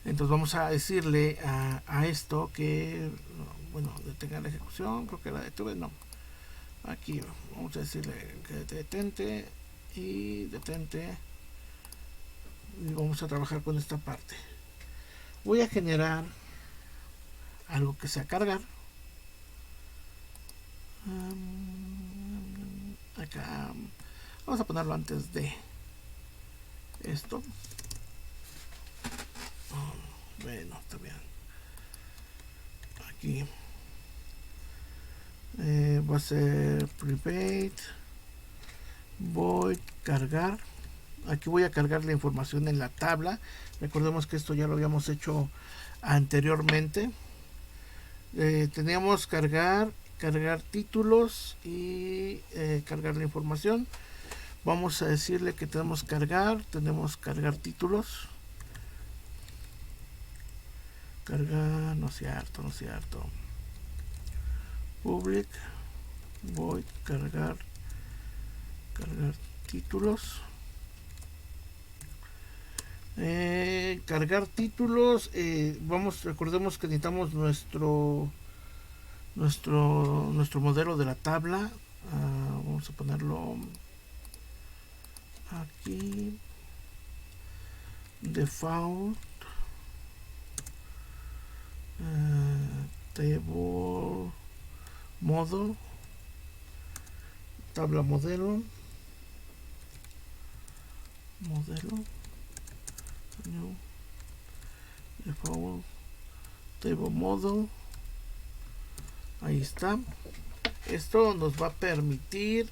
S1: Entonces vamos a decirle a esto que, bueno, detenga la ejecución. Creo que la detuve, no. Aquí vamos a decirle que detente y detente. Y vamos a trabajar con esta parte. Voy a generar algo que sea cargar. Acá vamos a ponerlo antes de esto. Bueno, está bien. Aquí va a ser prepaid void cargar. Aquí voy a cargar la información en la tabla. Recordemos que esto ya lo habíamos hecho anteriormente. Teníamos cargar títulos y cargar la información. Vamos a decirle que tenemos cargar títulos. Cargar, no es cierto. Public void cargar títulos. Cargar títulos. Recordemos que necesitamos nuestro modelo de la tabla. Vamos a ponerlo aquí, default table model, tabla modelo new default table model. Ahí está. Esto nos va a permitir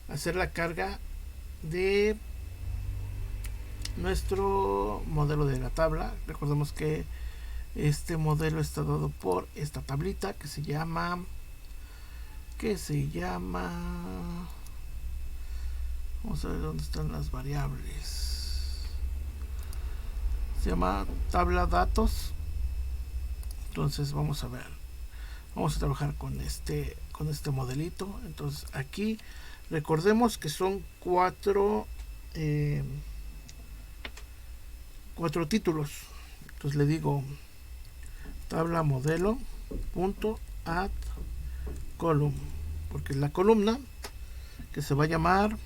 S1: hacer la carga de nuestro modelo de la tabla. Recordemos que este modelo está dado por esta tablita que se llama vamos a ver dónde están las variables. Se llama tabla datos. Entonces vamos a trabajar con este modelito. Entonces aquí recordemos que son cuatro títulos. Entonces le digo tabla modelo punto add column, porque es la columna que se va a llamar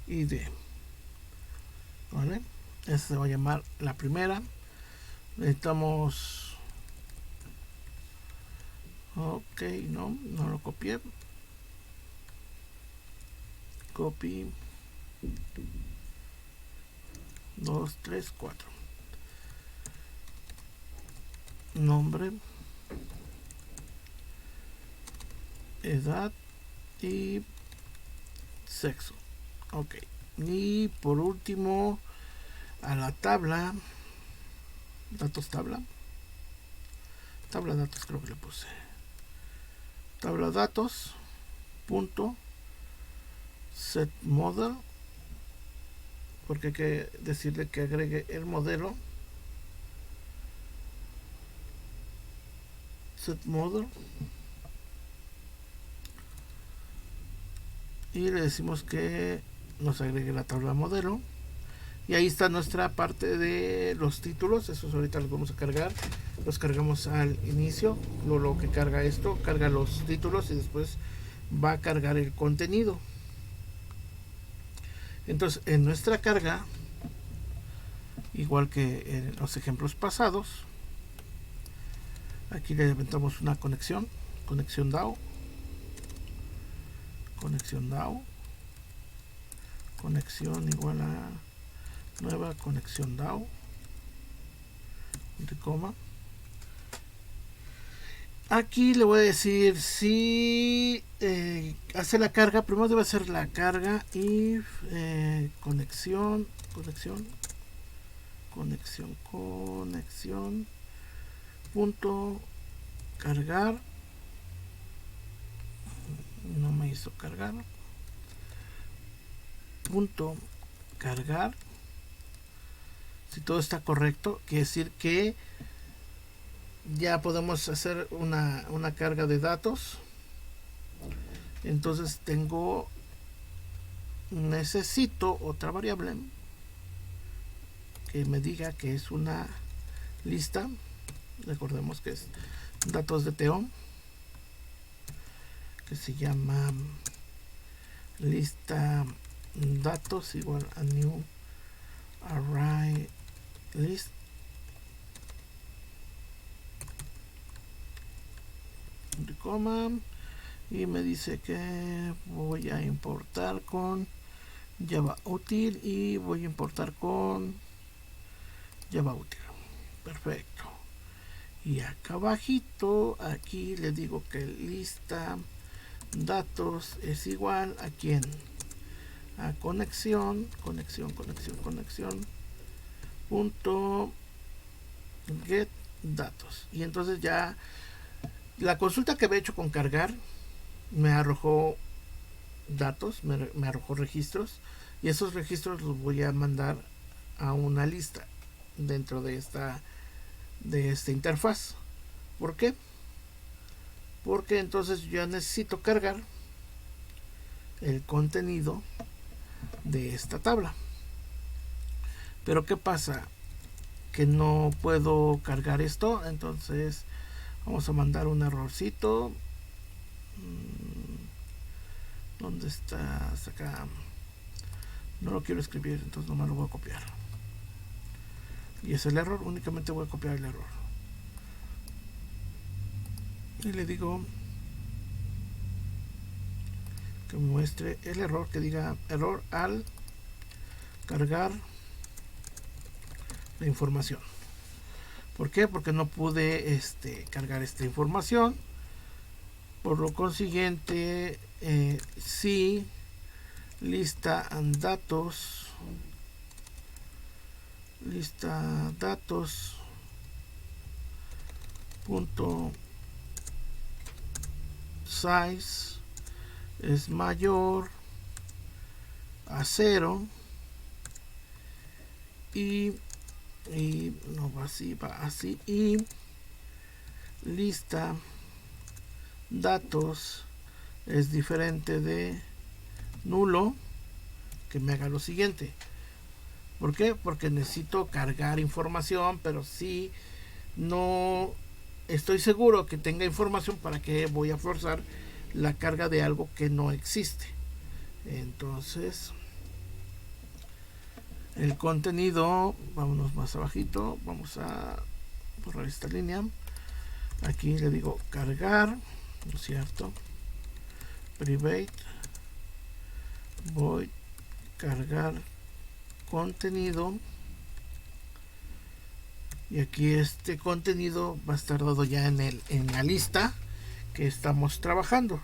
S1: id, ¿vale? Esta se va a llamar la primera. Necesitamos ok, no lo copié. Copy 2, 3, 4. Nombre, edad y sexo. Ok. Y por último, a la tabla, datos tabla datos, creo que le puse. Tabla datos punto set model, porque hay que decirle que agregue el modelo set model, y le decimos que nos agregue la tabla modelo. Y ahí está nuestra parte de los títulos. Esos ahorita los vamos a cargar. Los cargamos al inicio. Lo que carga esto, carga los títulos y después va a cargar el contenido. Entonces en nuestra carga, igual que en los ejemplos pasados, aquí le inventamos una conexión DAO, conexión igual a nueva conexión DAO, de coma. Aquí le voy a decir si hace la carga. Primero debe hacer la carga if conexión punto cargar. No me hizo cargar. Punto cargar. Si todo está correcto, quiere decir que ya podemos hacer una carga de datos. Entonces necesito otra variable que me diga que es una lista. Recordemos que es datos de TO, que se llama lista datos igual a new array list. De coma, y me dice que voy a importar con Java útil y voy a importar con Java útil. Perfecto. Y acá abajito, aquí le digo que lista datos es igual a quién, a conexión punto get datos, y entonces ya la consulta que había hecho con cargar me arrojó datos, me arrojó registros, y esos registros los voy a mandar a una lista dentro de esta interfaz. ¿Por qué? Porque entonces ya necesito cargar el contenido de esta tabla. Pero ¿qué pasa? Que no puedo cargar esto, entonces vamos a mandar un errorcito. ¿Dónde está? Hasta acá. No lo quiero escribir, entonces nomás lo voy a copiar. Y es el error, únicamente voy a copiar el error. Y le digo que me muestre el error, que diga error al cargar la información. ¿Por qué? Porque no pude cargar esta información. Por lo consiguiente, si lista datos punto size es mayor a 0 y no va así, va así, y lista datos es diferente de nulo, que me haga lo siguiente. ¿Por qué? Porque necesito cargar información, pero si no estoy seguro que tenga información, ¿para qué voy a forzar la carga de algo que no existe? Entonces, el contenido, vámonos más abajito, vamos a borrar esta línea. Aquí le digo cargar, ¿no es cierto? Private void cargar contenido, y aquí este contenido va a estar dado ya en la lista que estamos trabajando.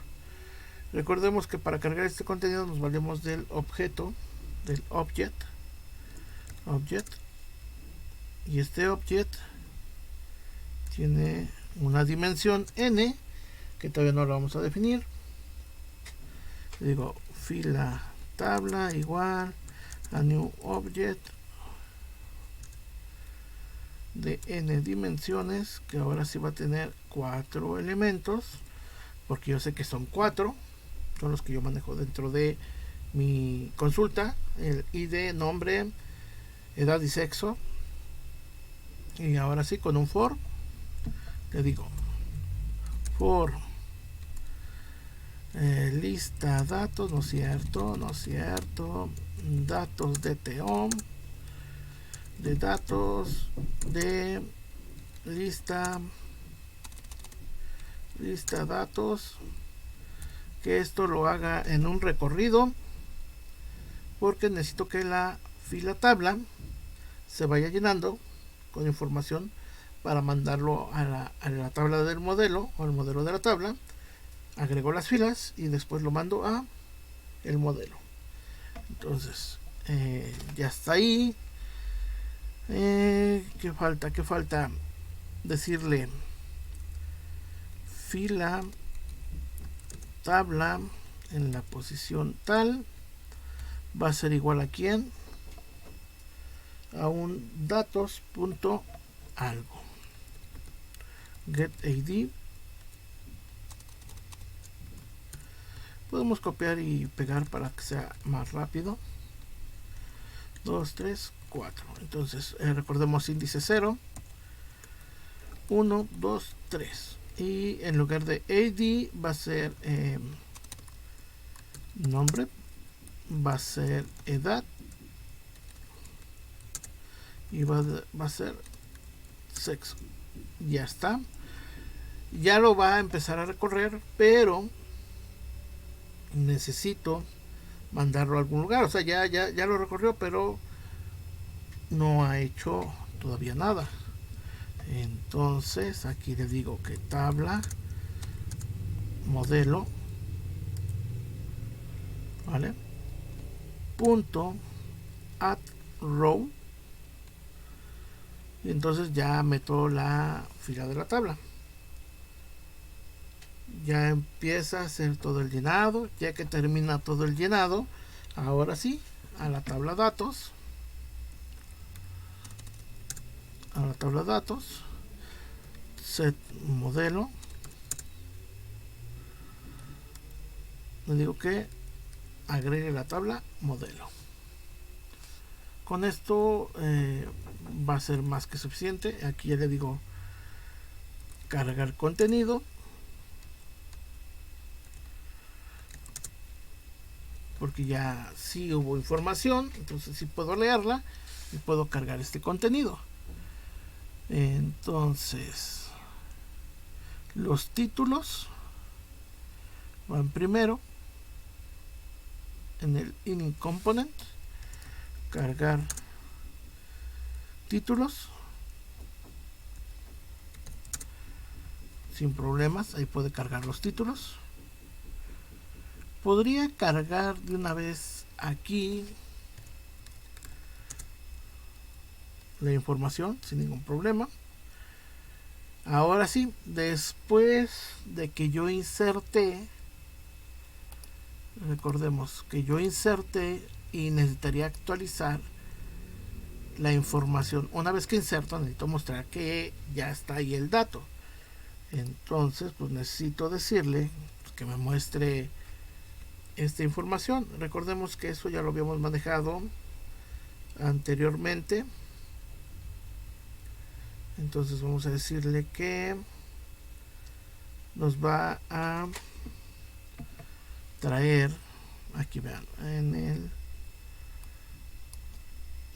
S1: Recordemos que para cargar este contenido nos valemos del objeto, del object, y este object tiene una dimensión n que todavía no lo vamos a definir. Le digo fila tabla igual a new object de n dimensiones, que ahora sí va a tener 4 elementos, porque yo sé que son 4, son los que yo manejo dentro de mi consulta: el ID, nombre, edad y sexo. Y ahora sí, con un for le digo for lista datos, no es cierto, datos de TOM, de datos de lista datos, que esto lo haga en un recorrido, porque necesito que la fila tabla se vaya llenando con información para mandarlo a la tabla del modelo, o al modelo de la tabla. Agrego las filas y después lo mando a el modelo. Entonces ya está ahí. ¿Qué falta? Decirle fila tabla en la posición tal va a ser igual a quién, a un datos punto algo, get id. Podemos copiar y pegar para que sea más rápido. 2, 3, 4. Entonces recordemos índice 0, 1, 2, 3. Y en lugar de id va a ser nombre, va a ser edad, y va a ser sexo. Ya está. Ya lo va a empezar a recorrer, pero necesito mandarlo a algún lugar. O sea, ya lo recorrió, pero no ha hecho todavía nada. Entonces aquí le digo que tabla modelo, ¿vale? Punto add row, y entonces ya meto la fila de la tabla. Ya empieza a hacer todo el llenado. Ya que termina todo el llenado, ahora sí, a la tabla datos. A la tabla datos, set modelo. Le digo que agregue la tabla modelo. Con esto va a ser más que suficiente. Aquí ya le digo cargar contenido, porque ya sí hubo información, entonces sí puedo leerla y puedo cargar este contenido. Entonces los títulos van primero en el init component, cargar títulos sin problemas. Ahí puede cargar los títulos. Podría cargar de una vez aquí la información sin ningún problema. Ahora sí, después de que yo inserté, recordemos que yo inserté y necesitaría actualizar la información. Una vez que inserto, necesito mostrar que ya está ahí el dato. Entonces pues necesito decirle que me muestre esta información. Recordemos que eso ya lo habíamos manejado anteriormente. Entonces vamos a decirle que nos va a traer, aquí vean, en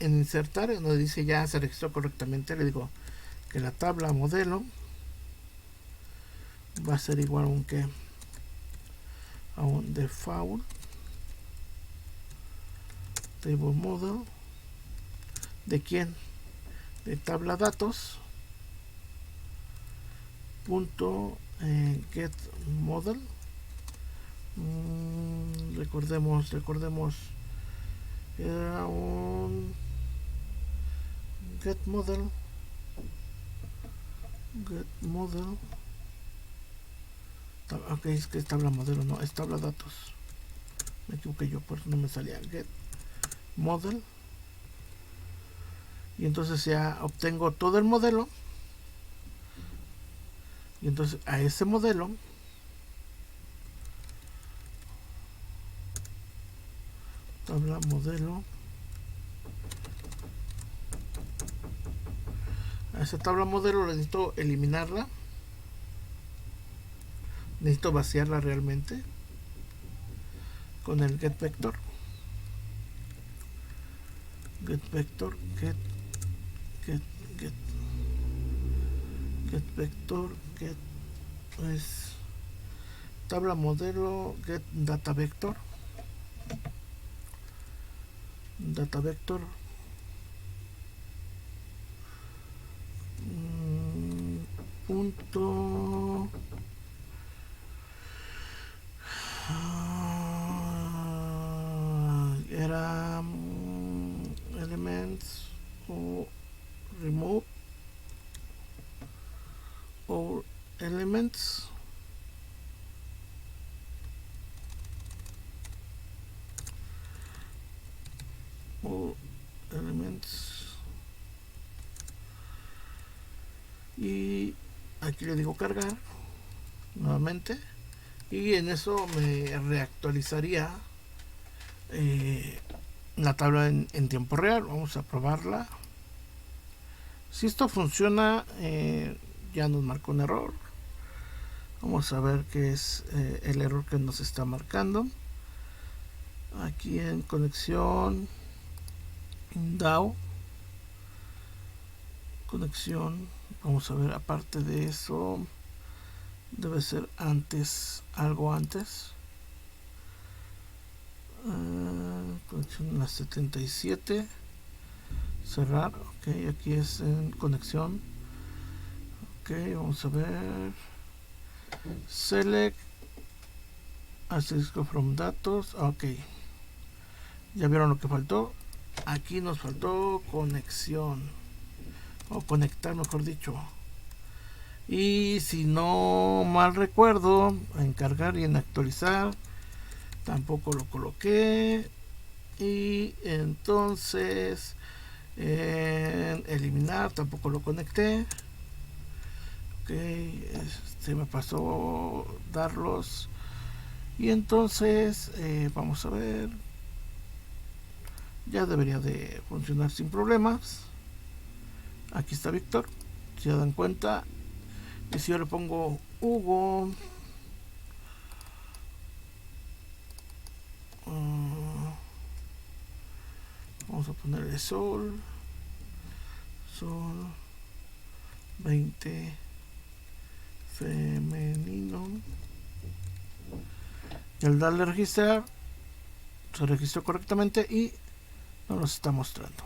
S1: insertar, donde dice ya se registró correctamente, le digo que la tabla modelo va a ser igual a un default table model. ¿De quién? De tabla datos punto get model. Recordemos era un get model ok, es que es tabla modelo, no, es tabla datos, me equivoqué yo, por eso no me salía get model. Y entonces ya obtengo todo el modelo, y entonces a ese modelo tabla modelo, a esa tabla modelo necesito eliminarla, necesito vaciarla realmente con el get vector get es tabla modelo get data vector punto era elements o remove or elements o elements, y aquí le digo cargar nuevamente, y en eso me reactualizaría la tabla en tiempo real. Vamos a probarla. Si esto funciona, ya nos marcó un error. Vamos a ver qué es el error que nos está marcando. Aquí en conexión DAO, conexión, vamos a ver, aparte de eso debe ser antes, algo antes. Conexión en la 77, cerrar. Ok, aquí es en conexión. Ok, vamos a ver, select asterisco from datos. Ok, ya vieron lo que faltó. Aquí nos faltó conexión. o conectar, mejor dicho. Y si no mal recuerdo, en cargar y en actualizar tampoco lo coloqué. Y entonces en eliminar tampoco lo conecté. Ok, se me pasó darlos. Y entonces vamos a ver, ya debería de funcionar sin problemas. Aquí está Víctor, si se dan cuenta. Y si yo le pongo Hugo, vamos a ponerle Sol 20 femenino, y al darle registrar se registró correctamente y nos los está mostrando.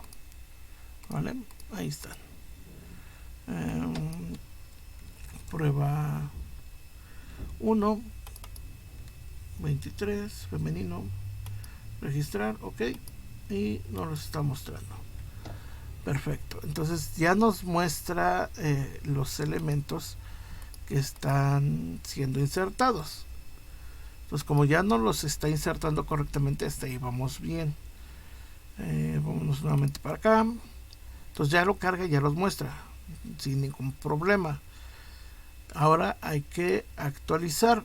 S1: Vale, ahí están. Prueba 1 23 femenino, registrar, ok, y nos los está mostrando. Perfecto, entonces ya nos muestra los elementos que están siendo insertados. Entonces, como ya no los está insertando correctamente, hasta ahí vamos bien. Vámonos nuevamente para acá. Entonces ya lo carga y ya los muestra sin ningún problema. Ahora hay que actualizar,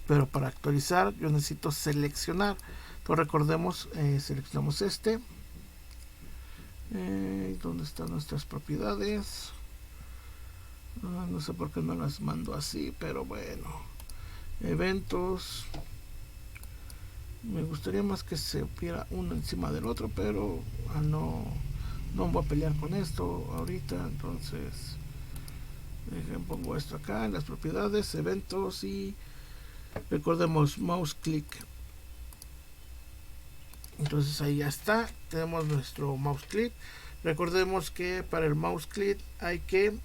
S1: pero para actualizar yo necesito seleccionar. Entonces recordemos, seleccionamos este. ¿Dónde están nuestras propiedades? No sé por qué no las mando así, pero bueno. Eventos. Me gustaría más que se viera uno encima del otro, pero no voy a pelear con esto ahorita. Entonces pongo esto acá en las propiedades, eventos, y recordemos mouse click. Entonces ahí ya está, tenemos nuestro mouse click. Recordemos que para el mouse click hay que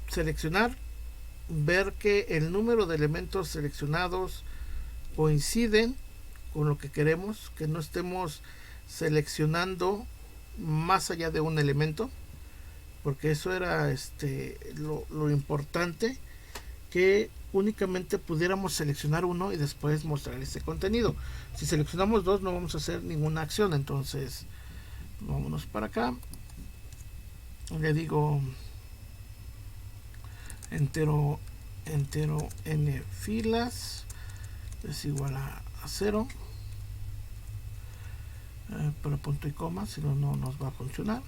S1: seleccionar, ver que el número de elementos seleccionados coinciden con lo que queremos, que no estemos seleccionando más allá de un elemento, porque eso era lo importante, que únicamente pudiéramos seleccionar uno y después mostrar ese contenido. Si seleccionamos dos no vamos a hacer ninguna acción. Entonces vámonos para acá, le digo entero n filas es igual a 0, pero punto y coma, si no nos va a funcionar.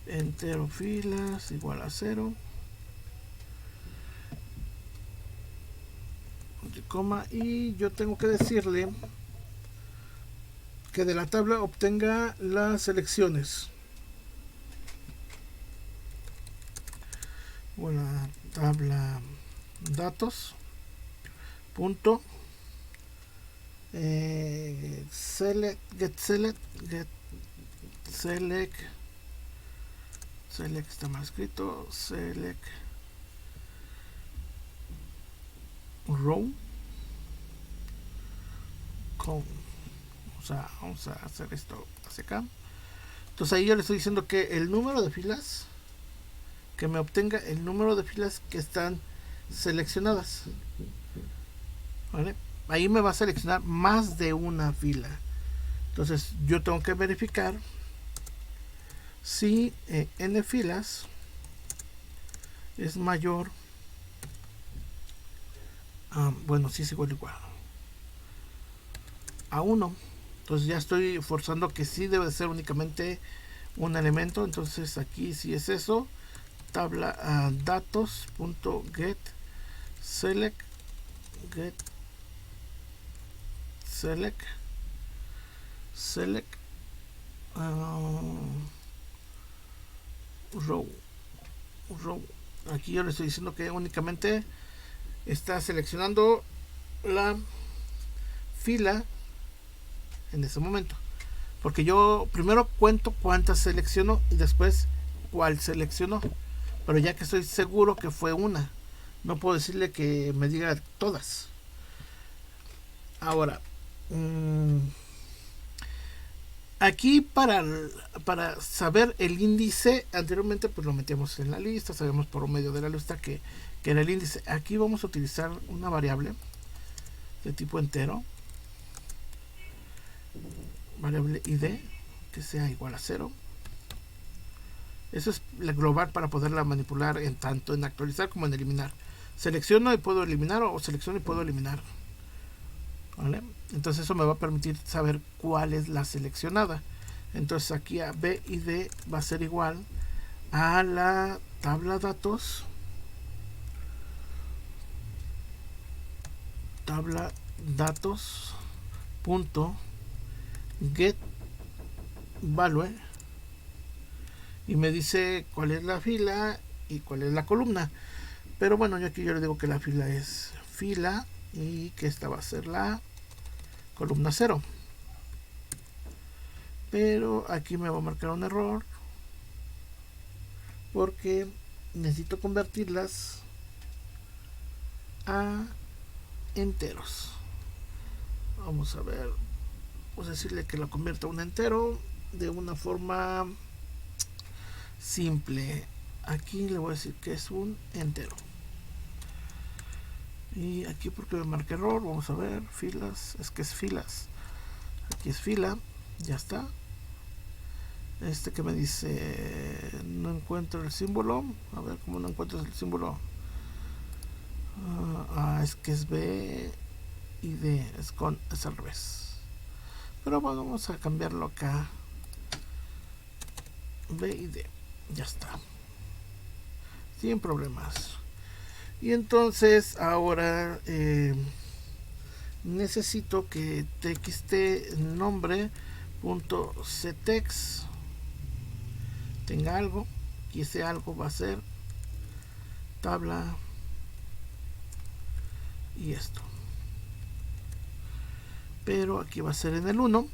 S1: Entero filas igual a 0, punto y coma, y yo tengo que decirle que de la tabla obtenga las selecciones. Bueno, tabla datos punto select está mal escrito, select row con, o sea, vamos a hacer esto hacia acá. Entonces ahí yo le estoy diciendo que el número de filas, que me obtenga el número de filas que están seleccionadas, ¿vale? Ahí me va a seleccionar más de una fila. Entonces yo tengo que verificar si n filas es mayor a, bueno, si es igual a 1. Entonces ya estoy forzando que sí debe ser únicamente un elemento. Entonces aquí si es eso, tabla datos.get select row. Aquí yo le estoy diciendo que únicamente está seleccionando la fila en ese momento, porque yo primero cuento cuántas selecciono y después cuál seleccionó, pero ya que estoy seguro que fue una, no puedo decirle que me diga todas. Ahora, Aquí para saber el índice, anteriormente pues lo metíamos en la lista, sabemos por medio de la lista que era el índice. Aquí vamos a utilizar una variable de tipo entero, variable id, que sea igual a 0. Eso es la global para poderla manipular en tanto en actualizar como en eliminar. Selecciono y puedo eliminar, o selecciono y puedo eliminar. ¿Vale? Entonces eso me va a permitir saber cuál es la seleccionada. Entonces aquí a B y D va a ser igual a la tabla datos, punto get value, y me dice cuál es la fila y cuál es la columna. Pero bueno, yo aquí yo le digo que la fila es fila y que esta va a ser la columna 0. Pero aquí me va a marcar un error porque necesito convertirlas a enteros. Vamos a ver, vamos a decirle que lo convierta a un entero de una forma simple. Aquí le voy a decir que es un entero. Y aquí porque me marca error, vamos a ver, filas, es que es filas. Aquí es fila, ya está. Este que me dice no encuentro el símbolo. A ver cómo no encuentras el símbolo. Es que es B y D, es al revés. Pero bueno, vamos a cambiarlo acá. B y D, ya está. Sin problemas. Y entonces ahora necesito que txt nombre.ctext tenga algo, y ese algo va a ser tabla y esto. Pero aquí va a ser en el 1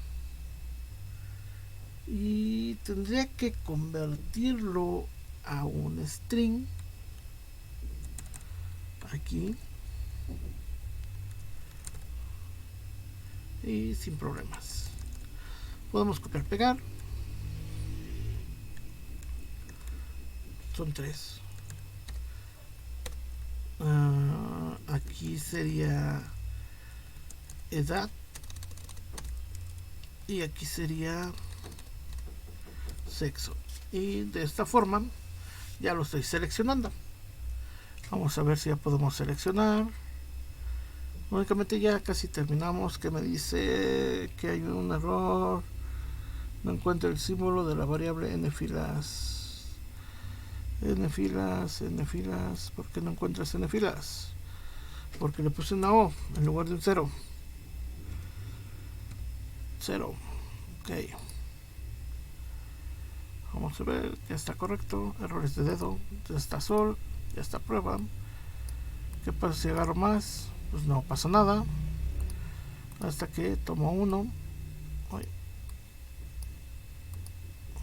S1: y tendría que convertirlo a un string aquí y sin problemas. Podemos copiar, pegar. Son 3. Aquí sería edad y aquí sería sexo, y de esta forma ya lo estoy seleccionando. Vamos a ver si ya podemos seleccionar. Únicamente ya casi terminamos, que me dice que hay un error, no encuentro el símbolo de la variable n filas. N filas, ¿por qué no encuentras n filas? Porque le puse una O en lugar de un 0. Ok, vamos a ver, ya está correcto. Errores de dedo, ya está sol, ya está prueba. ¿Qué pasa si agarro más? Pues no pasa nada hasta que tomo uno.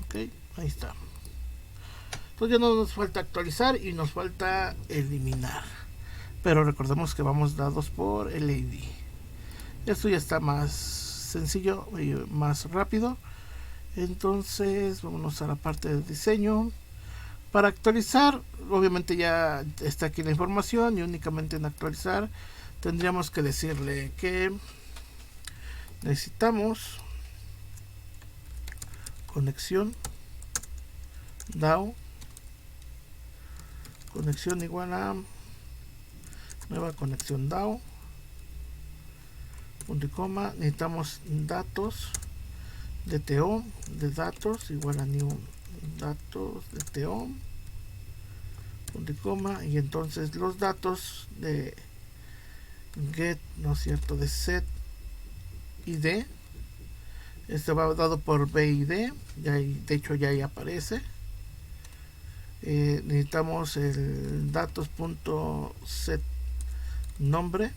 S1: Ok, ahí está. Entonces ya no nos falta actualizar y nos falta eliminar, pero recordemos que vamos dados por el ID. Esto ya está más sencillo y más rápido. Entonces vámonos a la parte de diseño. Para actualizar, obviamente ya está aquí la información, y únicamente en actualizar tendríamos que decirle que necesitamos conexión DAO, conexión igual a nueva conexión DAO, punto y coma. Necesitamos datos de TO, de datos igual a new datos de TO, punto y coma. Y entonces los datos de get, ¿no es cierto?, de set id, este va dado por BID, ya, de hecho ya ahí aparece. Necesitamos el datos.set nombre,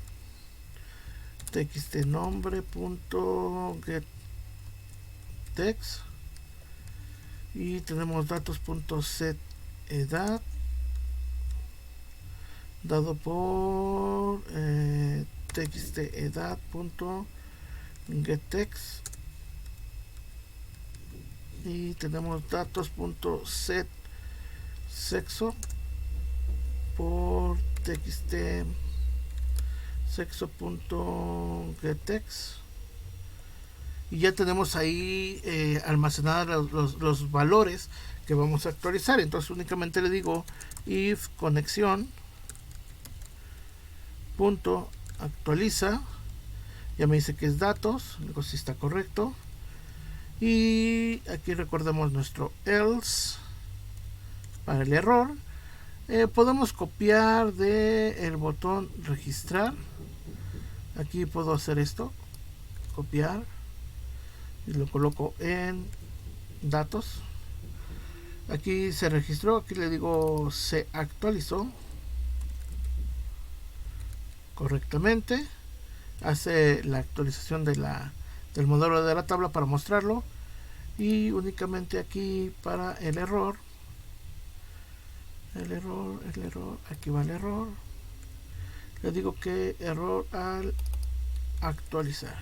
S1: txt nombre.get text, y tenemos datos.set edad dado por txt edad.getText, y tenemos datos.set sexo por txt sexo.gettext, y ya tenemos ahí almacenados los valores que vamos a actualizar. Entonces únicamente le digo if conexión punto actualiza, ya me dice que es datos, digo si está correcto, y aquí recordemos nuestro else para el error. Podemos copiar del botón registrar, aquí puedo hacer esto, copiar, y lo coloco en datos. Aquí se registró, aquí le digo se actualizó correctamente, hace la actualización de del modelo de la tabla para mostrarlo, y únicamente aquí para el error, aquí va el error, le digo que error al actualizar,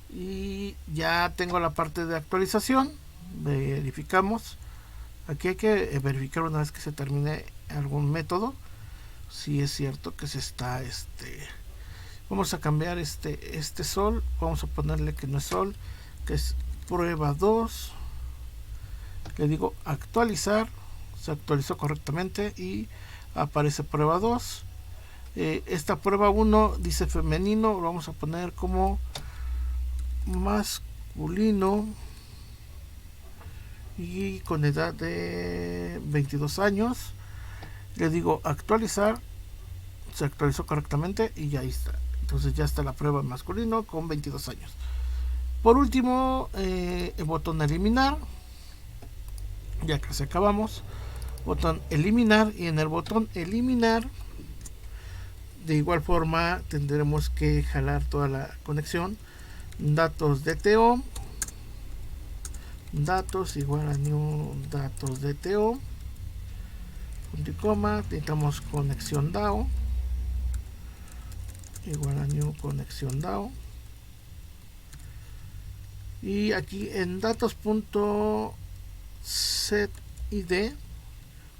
S1: y ya tengo la parte de actualización. Verificamos, aquí hay que verificar una vez que se termine algún método si es cierto que se está vamos a cambiar este sol, vamos a ponerle que no es sol, que es prueba 2, le digo actualizar, se actualizó correctamente y aparece prueba 2. Esta prueba 1 dice femenino, lo vamos a poner como masculino y con edad de 22 años. Le digo actualizar, se actualizó correctamente y ya está. Entonces ya está la prueba masculino con 22 años. Por último, el botón eliminar, ya casi acabamos. Botón eliminar, y en el botón eliminar de igual forma tendremos que jalar toda la conexión. Datos DTO, datos igual a new datos DTO, punto y coma, necesitamos conexión DAO igual a new conexión DAO, y aquí en datos.setID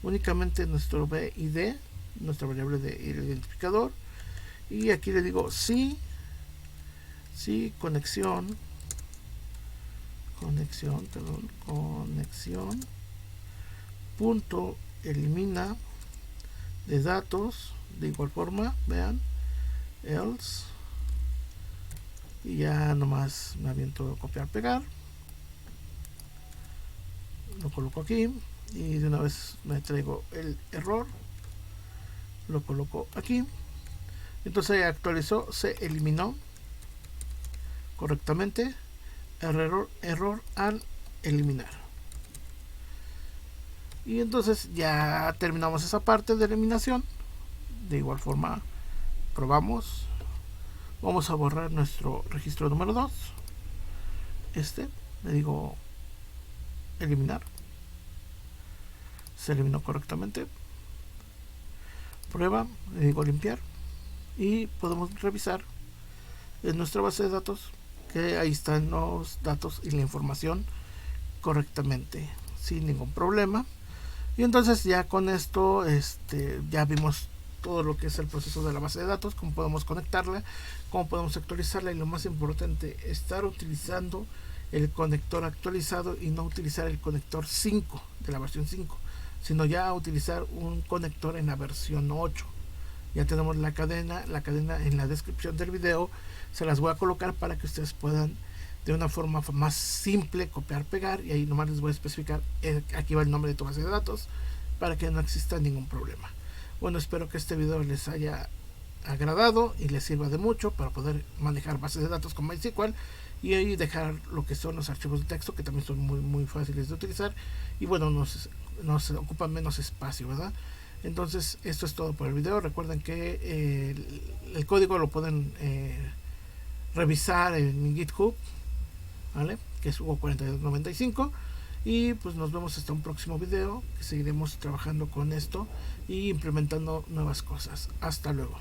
S1: únicamente nuestro BID, nuestra variable de identificador, y aquí le digo sí conexión punto elimina de datos, de igual forma, vean, else, y ya nomás me aviento copiar pegar, lo coloco aquí y de una vez me traigo el error, lo coloco aquí. Entonces actualizó, se eliminó correctamente, error al eliminar. Y entonces ya terminamos esa parte de eliminación. De igual forma probamos, vamos a borrar nuestro registro número 2, le digo eliminar, se eliminó correctamente, prueba, le digo limpiar, y podemos revisar en nuestra base de datos que ahí están los datos y la información correctamente sin ningún problema. Y entonces ya con esto ya vimos todo lo que es el proceso de la base de datos, cómo podemos conectarla, cómo podemos actualizarla, y lo más importante, estar utilizando el conector actualizado y no utilizar el conector 5 de la versión 5, sino ya utilizar un conector en la versión 8. Ya tenemos la cadena en la descripción del video, se las voy a colocar para que ustedes puedan de una forma más simple copiar, pegar, y ahí nomás les voy a especificar, aquí va el nombre de tu base de datos para que no exista ningún problema. Bueno, espero que este video les haya agradado y les sirva de mucho para poder manejar bases de datos con MySQL y ahí dejar lo que son los archivos de texto, que también son muy fáciles de utilizar, y bueno, nos ocupan menos espacio, ¿verdad? Entonces esto es todo por el video. Recuerden que el código lo pueden revisar en mi GitHub, ¿vale? Que es Hugo4295, y pues nos vemos hasta un próximo video, que seguiremos trabajando con esto y implementando nuevas cosas. Hasta luego.